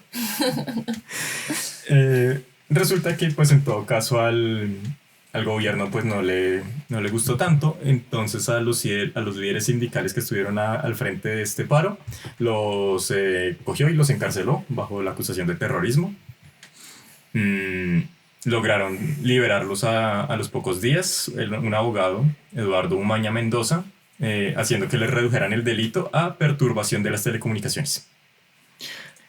Resulta que, pues, en todo caso al gobierno pues no le gustó tanto. Entonces a los líderes sindicales que estuvieron al frente de este paro los cogió y los encarceló bajo la acusación de terrorismo. Lograron liberarlos a los pocos días. Un abogado, Eduardo Umaña Mendoza, haciendo que les redujeran el delito a perturbación de las telecomunicaciones.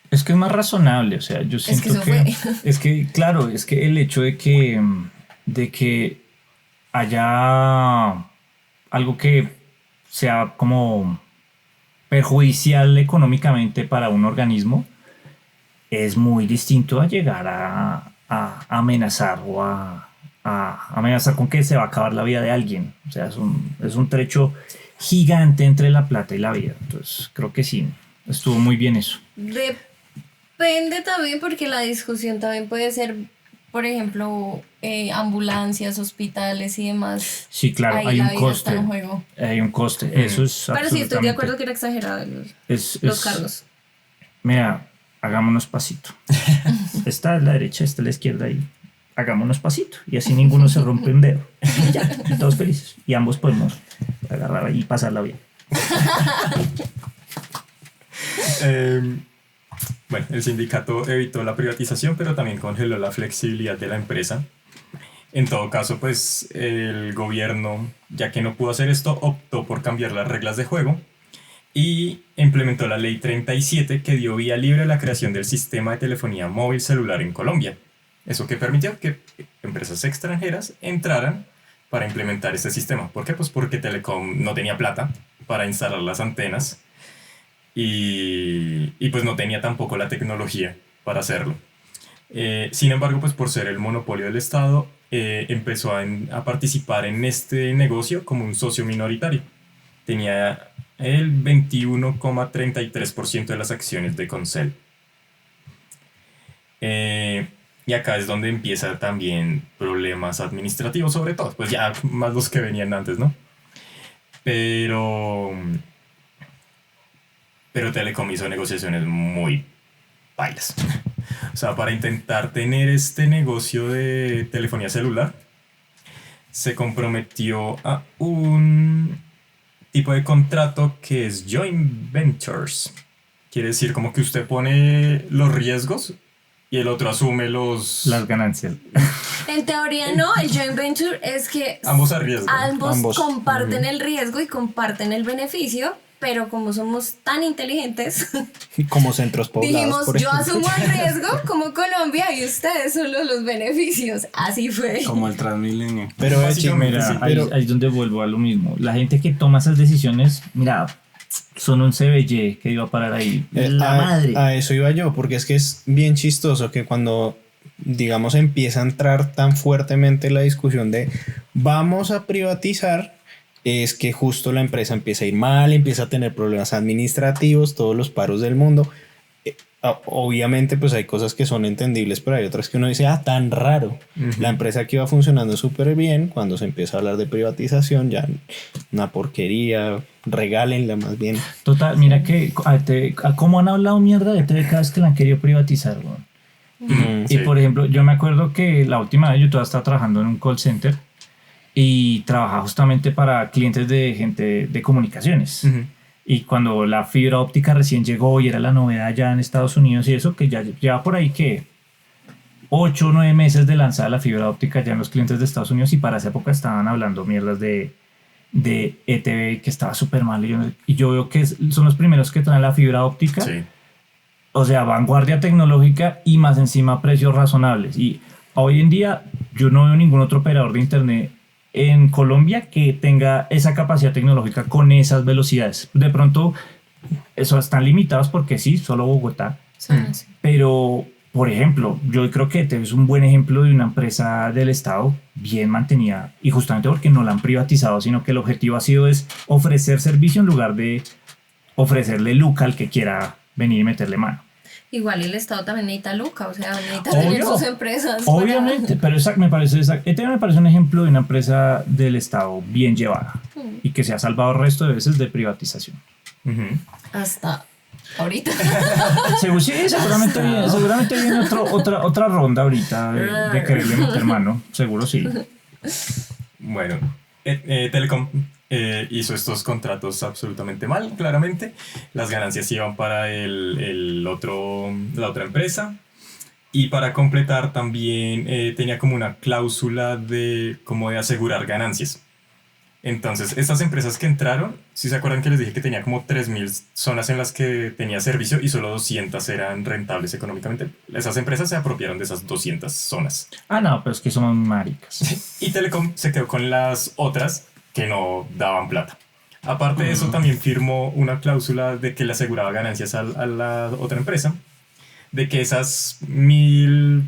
Es que es más razonable, o sea, yo siento eso que fue. es que claro, es que el hecho de que haya algo que sea como perjudicial económicamente para un organismo es muy distinto a llegar a amenazar o a amenazar con que se va a acabar la vida de alguien. O sea, es un trecho gigante entre la plata y la vida. Entonces, creo que sí, estuvo muy bien eso. Depende también porque la discusión también puede ser, por ejemplo, ambulancias, hospitales y demás. Sí, claro, Ahí hay la un vida coste. está en juego. Hay un coste, eso es Pero sí, estoy de absolutamente- acuerdo que era exagerado los cargos. Mira, hagámonos pasito. Esta es la derecha, esta es la izquierda y hagámonos pasito. Y así ninguno se rompe un dedo. Y ya, y todos felices. Y ambos podemos agarrar y pasarla bien. Bueno, el sindicato evitó la privatización, pero también congeló la flexibilidad de la empresa. En todo caso, pues el gobierno, ya que no pudo hacer esto, optó por cambiar las reglas de juego y implementó la Ley 37, que dio vía libre a la creación del sistema de telefonía móvil celular en Colombia. Eso que permitió que empresas extranjeras entraran para implementar este sistema. ¿Por qué? Pues porque Telecom no tenía plata para instalar las antenas y pues no tenía tampoco la tecnología para hacerlo. Sin embargo, pues por ser el monopolio del Estado, empezó a participar en este negocio como un socio minoritario. Tenía el 21,33% de las acciones de Concel. Y acá es donde empieza también problemas administrativos, sobre todo, pues ya más los que venían antes, ¿no? Pero Telecom hizo negociaciones muy bailas. O sea, para intentar tener este negocio de telefonía celular, se comprometió a un tipo de contrato que es joint ventures. Quiere decir como que usted pone los riesgos y el otro asume las ganancias. En teoría no, el joint venture es que ambos arriesgan. ambos comparten el riesgo y comparten el beneficio, pero como somos tan inteligentes, Como centros poblados, dijimos, por yo ejemplo. asumo el riesgo como Colombia y ustedes solo los beneficios. Así fue. Como el Transmilenio. Pero Básicamente, Mira, sí, ahí es donde vuelvo a lo mismo. La gente que toma esas decisiones, mira, son un CBY que iba a parar ahí. La madre. A eso iba yo, porque es que es bien chistoso que cuando, digamos, empieza a entrar tan fuertemente la discusión de vamos a privatizar, es que justo la empresa empieza a ir mal, empieza a tener problemas administrativos, todos los paros del mundo. Obviamente pues hay cosas que son entendibles, pero hay otras que uno dice, tan raro. La empresa que iba funcionando súper bien, cuando se empieza a hablar de privatización, ya una porquería, regálenla más bien. Total, mira que cómo han hablado mierda de TV cada vez que la han querido privatizar, weón. Y sí. por ejemplo, yo me acuerdo que la última vez yo todavía estaba trabajando en un call center y trabajaba justamente para clientes de gente de comunicaciones. Y cuando la fibra óptica recién llegó y era la novedad ya en Estados Unidos y eso, que ya lleva por ahí que 8 o 9 meses de lanzada la fibra óptica ya en los clientes de Estados Unidos, y para esa época estaban hablando mierdas de ETV que estaba súper mal. Y yo veo que son los primeros que traen la fibra óptica. Sí. O sea, vanguardia tecnológica y más encima precios razonables. Y hoy en día yo no veo ningún otro operador de internet en Colombia que tenga esa capacidad tecnológica con esas velocidades. De pronto, eso están limitados porque sí, solo Bogotá. Sí. Pero, por ejemplo, yo creo que este es un buen ejemplo de una empresa del Estado bien mantenida, y justamente porque no la han privatizado, sino que el objetivo ha sido es ofrecer servicio en lugar de ofrecerle luca al que quiera venir y meterle mano. Igual el Estado también necesita Luca, o sea, necesita tener sus empresas. Obviamente, pero ETV me parece un ejemplo de una empresa del Estado bien llevada y que se ha salvado el resto de veces de privatización. Hasta ahorita. Seguramente viene otra ronda ahorita de quererle meter mano, seguro sí. Bueno, Telecom hizo estos contratos absolutamente mal, claramente. Las ganancias iban para la otra empresa. Y para completar también tenía como una cláusula de asegurar ganancias. Entonces, estas empresas que entraron, si se acuerdan que les dije que tenía como 3.000 zonas en las que tenía servicio y solo 200 eran rentables económicamente. Esas empresas se apropiaron de esas 200 zonas. No, pero es que son maricas. Y Telecom se quedó con las otras que no daban plata. Aparte de eso, también firmó una cláusula de que le aseguraba ganancias a la otra empresa, de que esas 1.000,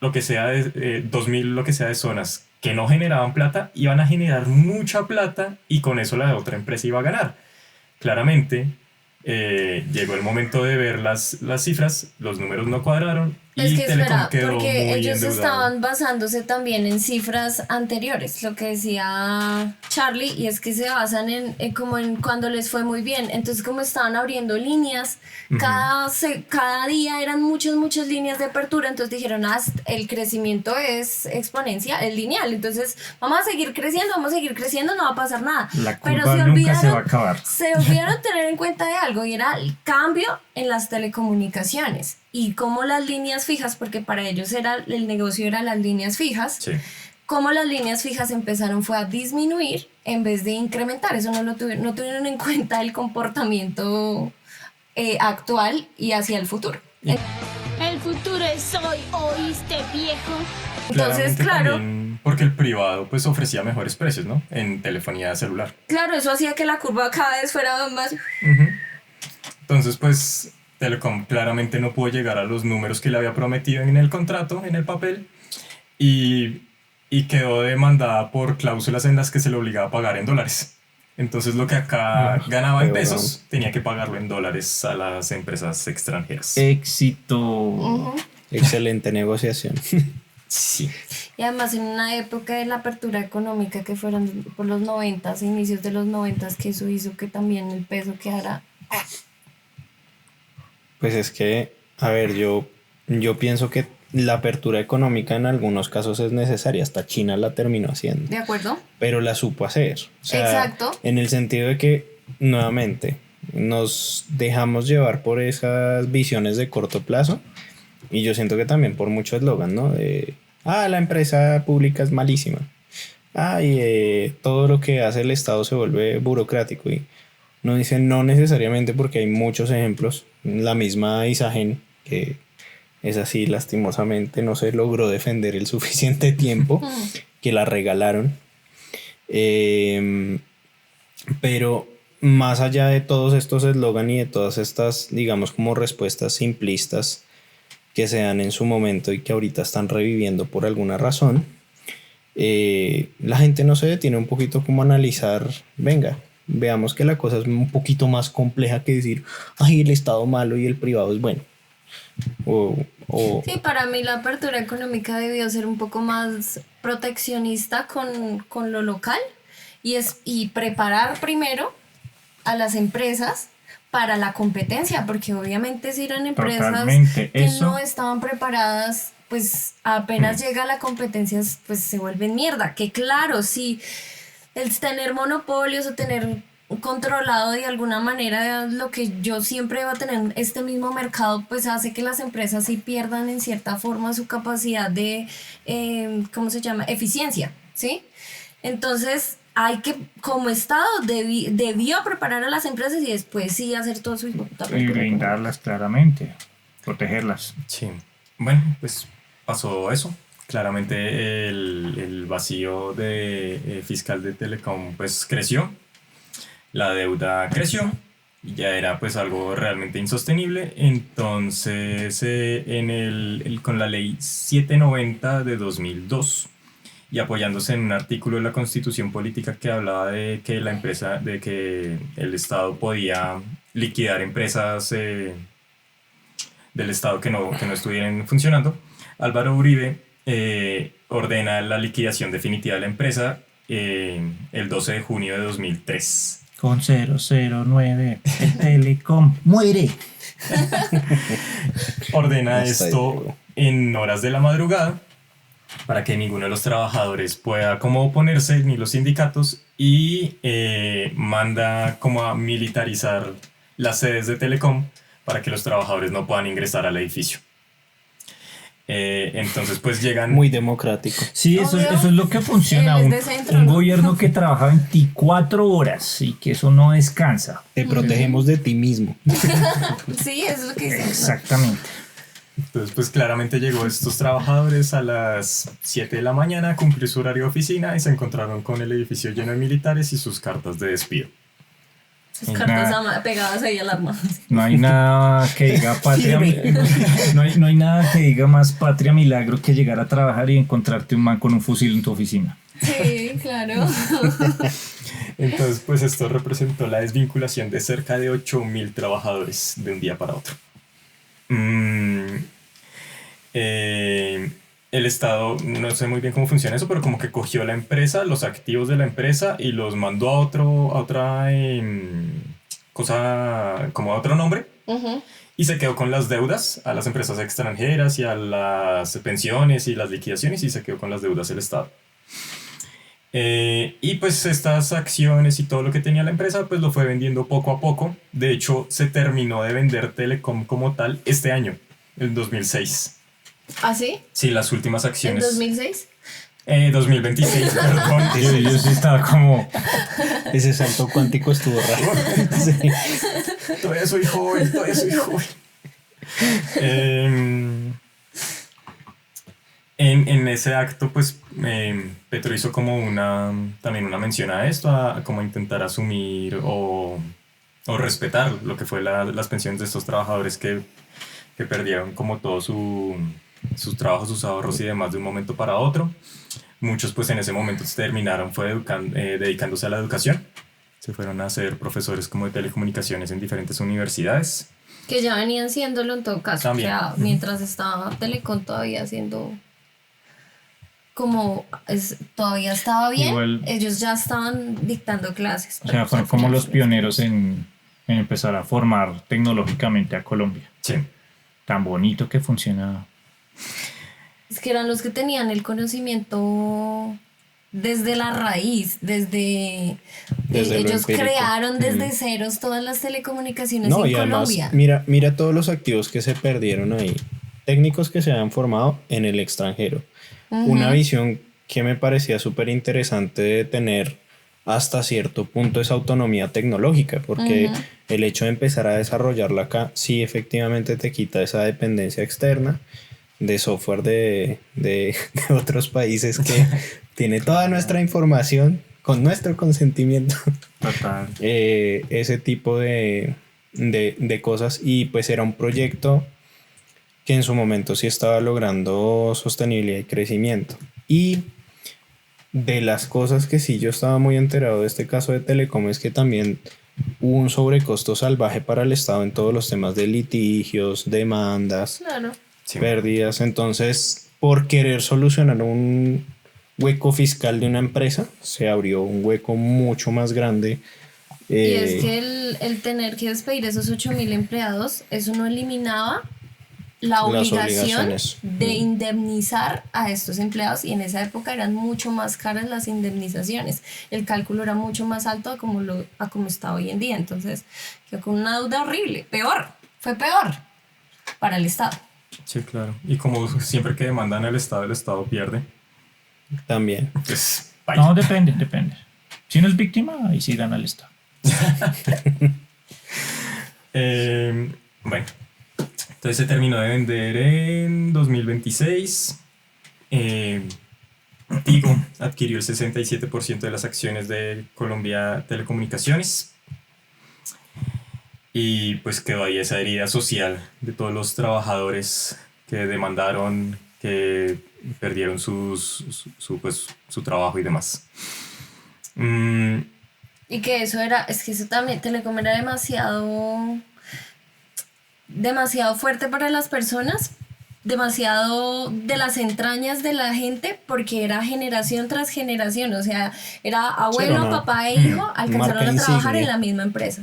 lo que sea, 2.000, lo que sea de zonas que no generaban plata, iban a generar mucha plata y con eso la otra empresa iba a ganar. Claramente, llegó el momento de ver las cifras, los números no cuadraron y Es que Telecom espera, quedó porque muy ellos endeudado. estaban basándose también en cifras anteriores, lo que decía Charlie, y es que se basan en como en cuando les fue muy bien. Entonces, como estaban abriendo líneas, cada día eran muchas líneas de apertura, entonces dijeron, el crecimiento es exponencial, es lineal, entonces vamos a seguir creciendo, no va a pasar nada. La Pero curva nunca se va a acabar. se olvidaron tener en cuenta de algo, y era el cambio en las telecomunicaciones y cómo las líneas fijas, porque para ellos el negocio era las líneas fijas. Sí. Cómo las líneas fijas empezaron fue a disminuir en vez de incrementar. Eso no tuvieron en cuenta el comportamiento actual y hacia el futuro. El futuro es hoy, ¿oíste, viejo? Entonces, Claramente claro, también porque el privado pues ofrecía mejores precios, ¿no? En telefonía celular. claro, eso hacía que la curva cada vez fuera más... Entonces, pues, Telecom claramente no pudo llegar a los números que le había prometido en el contrato, en el papel, y quedó demandada por cláusulas en las que se le obligaba a pagar en dólares. Entonces, lo que acá ganaba en pesos, tenía que pagarlo en dólares a las empresas extranjeras. Éxito. Excelente negociación. Sí. Y además en una época de la apertura económica que fueron por los 90s, inicios de los 90s, que eso hizo que también el peso quedara... Pues es que, a ver, yo pienso que la apertura económica en algunos casos es necesaria. Hasta China la terminó haciendo. ¿De acuerdo? Pero la supo hacer. O sea, exacto. En el sentido de que, nuevamente, nos dejamos llevar por esas visiones de corto plazo. Y yo siento que también por mucho eslogan, ¿no? De, la empresa pública es malísima. Y todo lo que hace el Estado se vuelve burocrático. Y No dice no necesariamente porque hay muchos ejemplos. La misma Isagen, que es así, lastimosamente no se logró defender el suficiente tiempo, que la regalaron. Pero más allá de todos estos eslogan y de todas estas, digamos, como respuestas simplistas que se dan en su momento y que ahorita están reviviendo por alguna razón, la gente no se detiene un poquito como a analizar, venga, veamos que la cosa es un poquito más compleja que decir, ay, el Estado malo y el privado es bueno. Sí, para mí la apertura económica debió ser un poco más proteccionista con lo local y preparar primero a las empresas para la competencia, porque obviamente si eran empresas que no estaban preparadas, pues apenas llega la competencia, pues se vuelven mierda. Que claro, sí, el tener monopolios o tener controlado de alguna manera lo que yo siempre va a tener este mismo mercado, pues hace que las empresas sí pierdan en cierta forma su capacidad de, ¿cómo se llama? Eficiencia, ¿sí? Entonces hay que, como Estado, debió preparar a las empresas y después sí hacer todo su... Y brindarlas claramente, protegerlas. Sí. Bueno, pues pasó eso. Claramente el vacío fiscal de Telecom pues creció. La deuda creció y ya era pues algo realmente insostenible. Entonces con la ley 790 de 2002 y apoyándose en un artículo de la Constitución Política que hablaba de que el Estado podía liquidar empresas del Estado que no estuvieran funcionando, Álvaro Uribe ordena la liquidación definitiva de la empresa el 12 de junio de 2003. Con 009, el Telecom muere. Ordena esto en horas de la madrugada para que ninguno de los trabajadores pueda como oponerse, ni los sindicatos, y manda como a militarizar las sedes de Telecom para que los trabajadores no puedan ingresar al edificio. Entonces pues llegan... Muy democrático. Sí, eso es lo que funciona. Un gobierno que trabaja 24 horas y que eso no descansa. Te protegemos de ti mismo. Sí, es lo que dice. Exactamente. Entonces pues claramente llegó estos trabajadores a las 7 de la mañana a cumplir su horario de oficina y se encontraron con el edificio lleno de militares y sus cartas de despido. Sus cartas pegadas ahí al arma. No hay nada que diga patria. No hay nada que diga más patria milagro que llegar a trabajar y encontrarte un man con un fusil en tu oficina. Sí, claro. Entonces, pues esto representó la desvinculación de cerca de 8.000 trabajadores de un día para otro. El Estado, no sé muy bien cómo funciona eso, pero como que cogió la empresa, los activos de la empresa y los mandó a otra cosa, como a otro nombre, y se quedó con las deudas a las empresas extranjeras y a las pensiones y las liquidaciones, y se quedó con las deudas el Estado. Y pues estas acciones y todo lo que tenía la empresa pues lo fue vendiendo poco a poco. De hecho se terminó de vender Telecom como tal este año, en 2006. ¿Ah, sí? Sí, las últimas acciones. ¿En 2006? 2026, perdón. Yo sí estaba como... Ese salto cuántico estuvo raro. Sí. Todavía soy joven. En ese acto, pues, Petro hizo como también una mención a esto, a como intentar asumir o respetar lo que fue las pensiones de estos trabajadores que perdieron como todo sus trabajos, sus ahorros y demás de un momento para otro. Muchos pues en ese momento dedicándose a la educación. Se fueron a ser profesores como de telecomunicaciones en diferentes universidades. Que ya venían siéndolo en todo caso. También. O sea, mientras estaba Telecom todavía siendo... todavía estaba bien, igual, ellos ya estaban dictando clases. O sea, fueron como los pioneros en empezar a formar tecnológicamente a Colombia. Sí. Tan bonito que funcionaba. Es que eran los que tenían el conocimiento desde la raíz, desde ellos crearon desde ceros todas las telecomunicaciones en y Colombia. Además, mira todos los activos que se perdieron ahí, técnicos que se han formado en el extranjero. Una visión que me parecía súper interesante de tener hasta cierto punto esa autonomía tecnológica, porque Ujú. el hecho de empezar a desarrollarla acá sí efectivamente te quita esa dependencia externa de software de otros países que tiene toda nuestra información con nuestro consentimiento. Total. Ese tipo de cosas, y pues era un proyecto que en su momento sí estaba logrando sostenibilidad y crecimiento. Y de las cosas que sí yo estaba muy enterado de este caso de Telecom es que también hubo un sobrecosto salvaje para el Estado en todos los temas de litigios, demandas, Claro. pérdidas. Entonces, por querer solucionar un hueco fiscal de una empresa, se abrió un hueco mucho más grande. Y es que el tener que despedir esos 8.000 empleados, eso no eliminaba la Las obligación obligaciones. de indemnizar a estos empleados, y en esa época eran mucho más caras las indemnizaciones. El cálculo era mucho más alto a como está hoy en día. Entonces, quedó con una deuda horrible. Fue peor para el Estado. Sí, claro. Y como siempre que demandan al Estado, el Estado pierde. También. Pues, No, depende. Si no es víctima, ahí sí gana el Estado. Bueno, entonces se terminó de vender en 2026. Tigo adquirió el 67% de las acciones de Colombia Telecomunicaciones. Y pues quedó ahí esa herida social de todos los trabajadores que demandaron, que perdieron su trabajo y demás. Y que eso también, Telecom era demasiado fuerte para las personas, demasiado de las entrañas de la gente, porque era generación tras generación, o sea, era abuelo, Sí, papá e hijo, alcanzaron marca a trabajar insignia. en la misma empresa.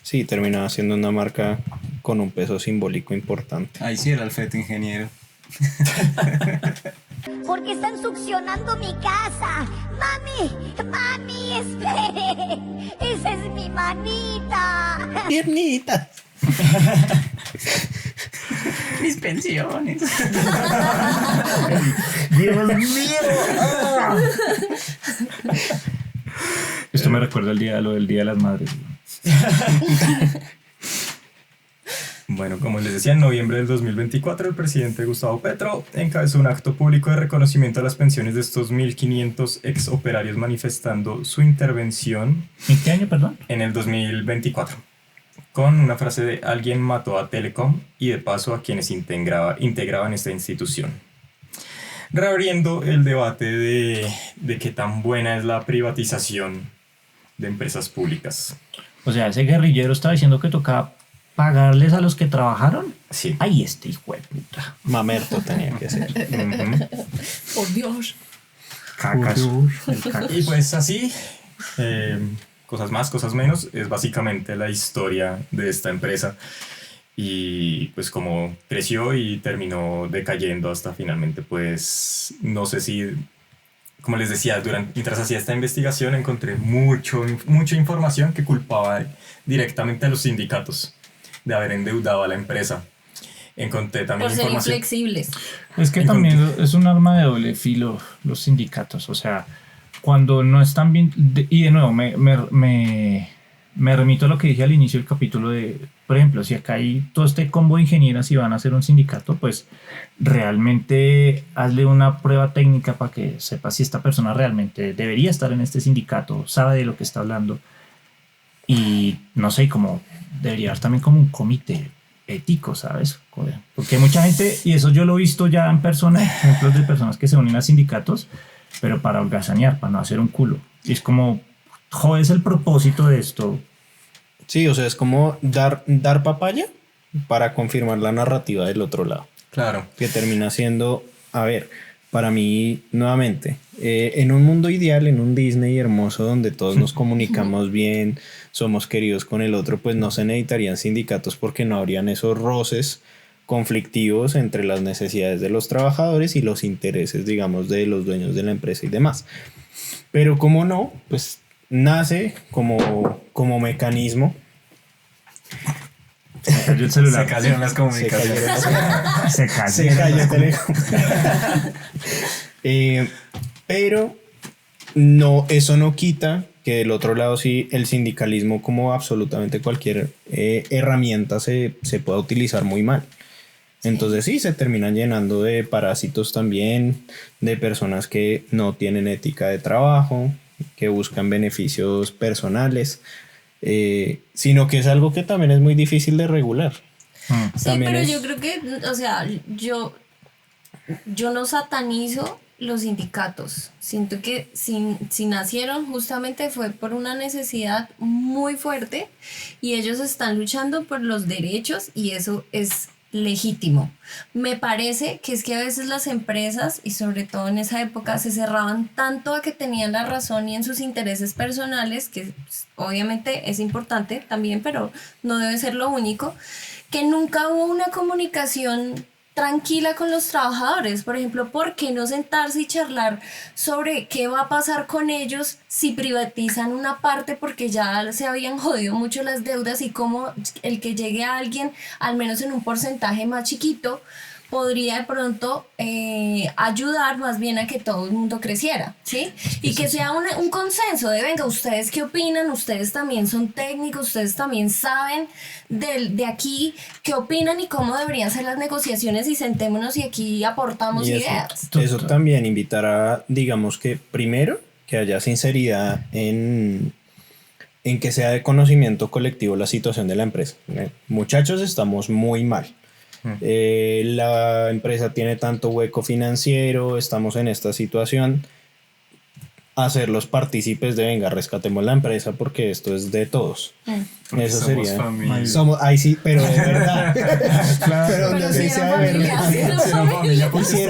Sí, terminaba siendo una marca con un peso simbólico importante. Ahí sí era el feto ingeniero. Porque están succionando mi casa. Mami, espere. Esa es mi manita. Piernita. Mis pensiones. Dios mío. Esto me recuerda lo del Día de las Madres. Bueno, como les decía, en noviembre del 2024 el presidente Gustavo Petro encabezó un acto público de reconocimiento a las pensiones de estos 1.500 ex operarios, manifestando su intervención. ¿En qué año, perdón? En el 2024, con una frase de: alguien mató a Telecom y de paso a quienes integraban esta institución, reabriendo el debate de qué tan buena es la privatización de empresas públicas. O sea, ese guerrillero estaba diciendo que tocaba pagarles a los que trabajaron. Sí. Ay, este hijo de puta. Mamerto tenía que ser. Por Dios. Cacas. Y pues así, cosas más, cosas menos, es básicamente la historia de esta empresa. Y pues como creció y terminó decayendo hasta finalmente, pues no sé si, como les decía, mientras hacía esta investigación encontré mucha información que culpaba directamente a los sindicatos de haber endeudado a la empresa. Encontré también Por ser información. inflexibles. Es que también es un arma de doble filo los sindicatos. O sea, cuando no están bien... Y de nuevo, me remito a lo que dije al inicio del capítulo de... Por ejemplo, si acá hay todo este combo de ingenieras y van a hacer un sindicato, pues realmente hazle una prueba técnica para que sepa si esta persona realmente debería estar en este sindicato, sabe de lo que está hablando. Y no sé, como debería haber también como un comité ético, ¿sabes? Porque hay mucha gente, y eso yo lo he visto ya en persona, ejemplos de personas que se unen a sindicatos, pero para holgazanear, para no hacer un culo. Y es como, joder, es el propósito de esto. Sí, o sea, es como dar papaya para confirmar la narrativa del otro lado. Claro. Que termina siendo, a ver, para mí, nuevamente, en un mundo ideal, en un Disney hermoso donde todos nos comunicamos bien, somos queridos con el otro, pues no se necesitarían sindicatos porque no habrían esos roces conflictivos entre las necesidades de los trabajadores y los intereses, digamos, de los dueños de la empresa y demás. Pero como no, pues nace como mecanismo. Se cayó el celular. Se cayeron las comunicaciones. Se cayó. Se cayó Telecom. Pero no, eso no quita que del otro lado sí el sindicalismo, como absolutamente cualquier herramienta, se pueda utilizar muy mal. Entonces sí, se terminan llenando de parásitos también, de personas que no tienen ética de trabajo, que buscan beneficios personales, sino que es algo que también es muy difícil de regular. Sí, pero yo creo que, o sea, yo no satanizo los sindicatos. Siento que si nacieron justamente fue por una necesidad muy fuerte y ellos están luchando por los derechos y eso es legítimo. Me parece que es que a veces las empresas, y sobre todo en esa época, se cerraban tanto a que tenían la razón y en sus intereses personales, que pues, obviamente es importante también, pero no debe ser lo único, que nunca hubo una comunicación tranquila con los trabajadores. Por ejemplo, ¿por qué no sentarse y charlar sobre qué va a pasar con ellos si privatizan una parte porque ya se habían jodido mucho las deudas y cómo el que llegue a alguien, al menos en un porcentaje más chiquito, podría de pronto ayudar más bien a que todo el mundo creciera, ¿sí? Y que sea un consenso de, venga, ¿ustedes qué opinan? Ustedes también son técnicos, ustedes también saben de aquí qué opinan y cómo deberían ser las negociaciones y sentémonos y aquí aportamos ideas. Eso también invitará, digamos que primero, que haya sinceridad en que sea de conocimiento colectivo la situación de la empresa. Muchachos, estamos muy mal. La empresa tiene tanto hueco financiero, estamos en esta situación, hacerlos partícipes de venga, rescatemos la empresa porque esto es de todos. Eso somos sería familia. ahí sí, pero de verdad. Claro, pero no sé si sea de verdad. Hicieron familia porque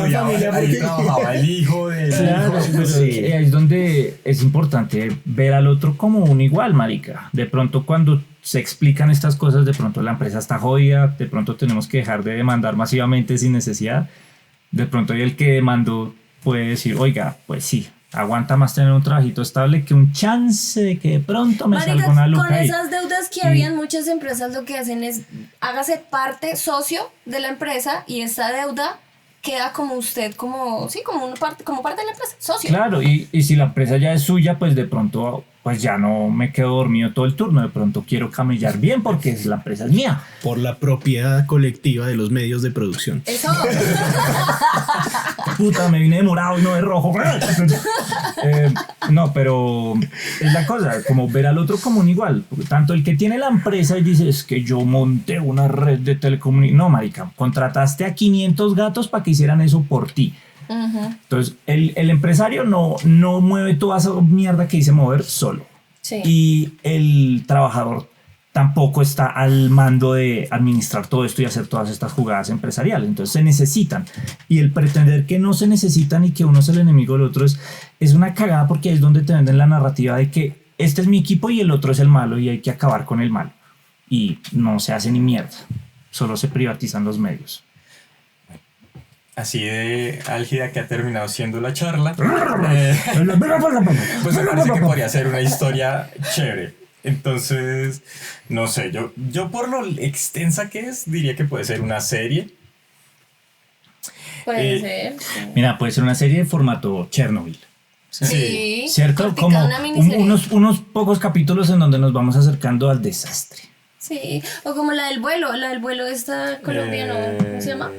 ahí trabajaba el hijo de claro, pero sí. Es donde es importante ver al otro como un igual, marica. De pronto cuando se explican estas cosas, de pronto la empresa está jodida, de pronto tenemos que dejar de demandar masivamente sin necesidad. De pronto el que demandó puede decir, oiga, pues sí, aguanta más tener un trabajito estable que un chance de que de pronto me salga una luca con ahí. esas deudas que habían, muchas empresas lo que hacen es hágase parte socio de la empresa y esa deuda queda como usted, como parte de la empresa, socio. Claro, y si la empresa ya es suya, pues de pronto pues ya no me quedo dormido todo el turno, de pronto quiero camellar bien porque la empresa es mía. Por la propiedad colectiva de los medios de producción. Eso. Puta, me vine de morado y no de rojo. No, pero es la cosa, como ver al otro como un igual. Porque tanto el que tiene la empresa y dice, es que yo monté una red de telecomunicaciones. No, marica, contrataste a 500 gatos para que hicieran eso por ti. Entonces, el empresario no mueve toda esa mierda que dice mover solo. Sí. Y el trabajador tampoco está al mando de administrar todo esto y hacer todas estas jugadas empresariales. Entonces se necesitan. Y el pretender que no se necesitan y que uno es el enemigo del otro es una cagada, porque es donde te venden la narrativa de que este es mi equipo y el otro es el malo y hay que acabar con el malo. Y no se hace ni mierda. Solo se privatizan los medios. Así de álgida que ha terminado siendo la charla, pues me parece que podría ser una historia chévere. Entonces, no sé, yo por lo extensa que es, diría que puede ser una serie. Puede ser. Sí. Mira, puede ser una serie de formato Chernobyl. Sí. ¿Cierto? Como unos pocos capítulos en donde nos vamos acercando al desastre. Sí, o como la del vuelo esta colombiana, ¿cómo se llama?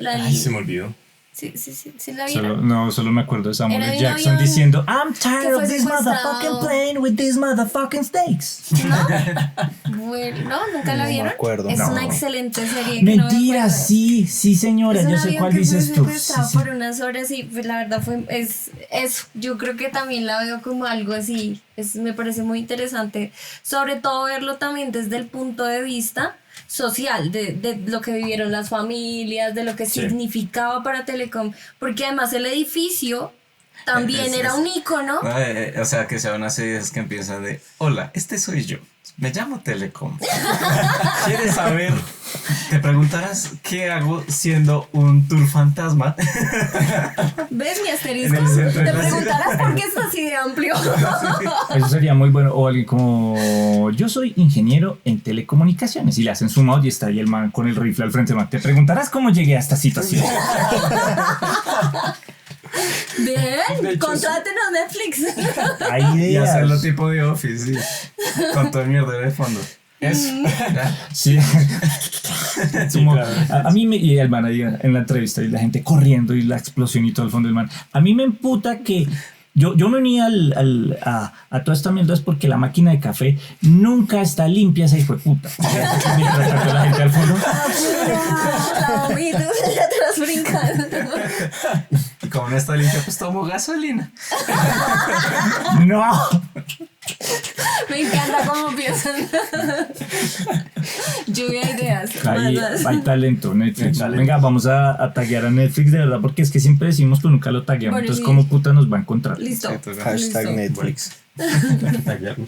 Ay, se me olvidó. Sí, la vieron. Solo me acuerdo de Samuel L. Jackson diciendo I'm tired of this secuestrado. motherfucking plane with these motherfucking steaks. Bueno, ¿nunca la vieron? No me acuerdo. Es No. una excelente serie. Mentira, sí señora, yo sé cuál dices tú. Por unas horas y pues, la verdad yo creo que también la veo como algo así, me parece muy interesante, sobre todo verlo también desde el punto de vista social, de lo que vivieron las familias, de lo que significaba para Telecom, porque además el edificio también era un ícono. O sea, que sea una serie que empieza de, hola, este soy yo, me llamo Telecom. ¿Quieres saber? Te preguntarás qué hago siendo un tour fantasma. ¿Ves mi asterisco? Te preguntarás por qué es así de amplio. Eso sería muy bueno. O alguien como, yo soy ingeniero en telecomunicaciones, y le hacen zoom out y está ahí el man con el rifle al frente. Man, te preguntarás cómo llegué a esta situación. Bien, contrátenos Netflix. Y hacerlo tipo de Office, sí. Con todo el mierda de fondo. Eso. Sí. Como, a mí y el man ahí en la entrevista y la gente corriendo y la explosión y todo el fondo del man. A mí me emputa que yo me uní a toda esta mierda es porque la máquina de café nunca está limpia, esa hijo de puta. Mientras tanto la gente al fondo. La vomito, ya te las brincando. Y como no está limpia, pues tomo gasolina. No. Me encanta cómo piensan. Lluvia de ideas. Hay talento, Netflix. Venga, vamos a taguear a Netflix de verdad, porque es que siempre decimos pero nunca lo tagueamos. Bueno, entonces, sí. ¿cómo puta nos va a encontrar? Listo. Hashtag Netflix. Taguearlo.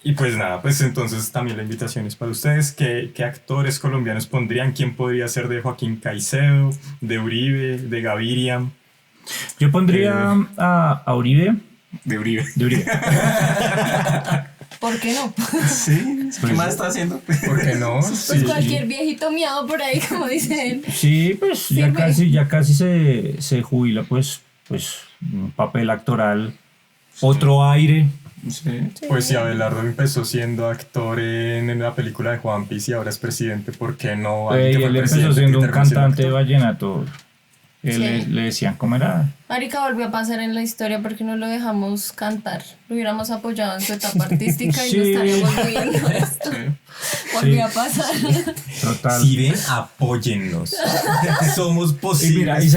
Y pues nada, pues entonces también la invitación es para ustedes. ¿Qué actores colombianos pondrían? ¿Quién podría ser de Joaquín Caicedo, de Uribe, de Gaviria? Yo pondría a Uribe. De Uribe. ¿Por qué no? Sí, ¿qué más está haciendo? ¿Por qué no? Pues cualquier viejito miado por ahí, como dice él. Sí, pues ya casi se jubila, pues un papel actoral, otro aire. Sí. Pues si Abelardo empezó siendo actor en la película de Juan Piz y ahora es presidente, ¿por qué no? Él empezó siendo un cantante de vallenato. Le decían, ¿cómo era? Marica volvió a pasar en la historia porque no lo dejamos cantar. Lo hubiéramos apoyado en su etapa artística y no estaríamos viviendo esto. Volvió a pasar. Total. Si ven, apóyennos. Somos posibles. Y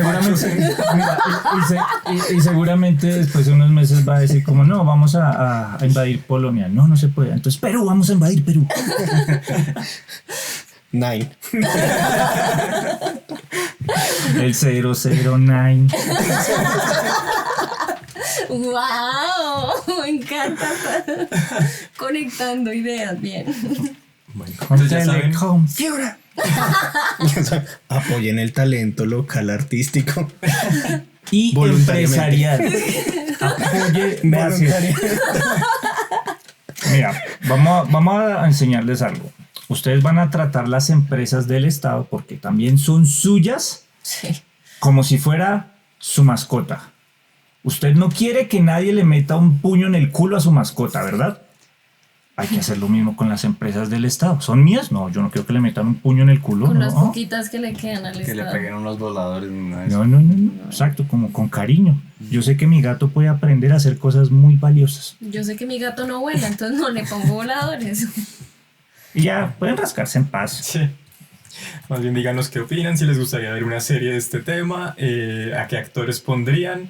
seguramente después de unos meses va a decir como no, vamos a invadir Polonia. No se puede. Entonces, Perú, vamos a invadir Perú. 9. El 009. ¡Wow! Me encanta. Conectando ideas, bien. Bueno, Con Telecom. Fiora. Apoyen el talento local artístico. Y empresarial. Apoye voluntariamente. Mira, vamos a enseñarles algo. Ustedes van a tratar las empresas del Estado, porque también son suyas, como si fuera su mascota. Usted no quiere que nadie le meta un puño en el culo a su mascota, ¿verdad? Hay que hacer lo mismo con las empresas del Estado. ¿Son mías? No, yo no quiero que le metan un puño en el culo. Con no. las poquitas que le quedan al Que Estado. le peguen unos voladores. No. Exacto, como con cariño. Yo sé que mi gato puede aprender a hacer cosas muy valiosas. Yo sé que mi gato no vuela, entonces no le pongo voladores. Y ya, pueden rascarse en paz. Sí. Más bien díganos qué opinan, si les gustaría ver una serie de este tema, a qué actores pondrían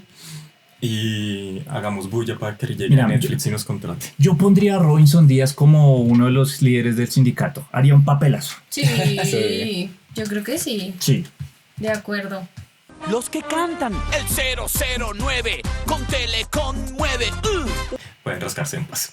y hagamos bulla para que llegue a Netflix y nos contrate. Yo pondría a Robinson Díaz como uno de los líderes del sindicato. Haría un papelazo. Sí, yo creo que sí. Sí. De acuerdo. Los que cantan. El 009 con Telecom 9. Pueden rascarse en paz.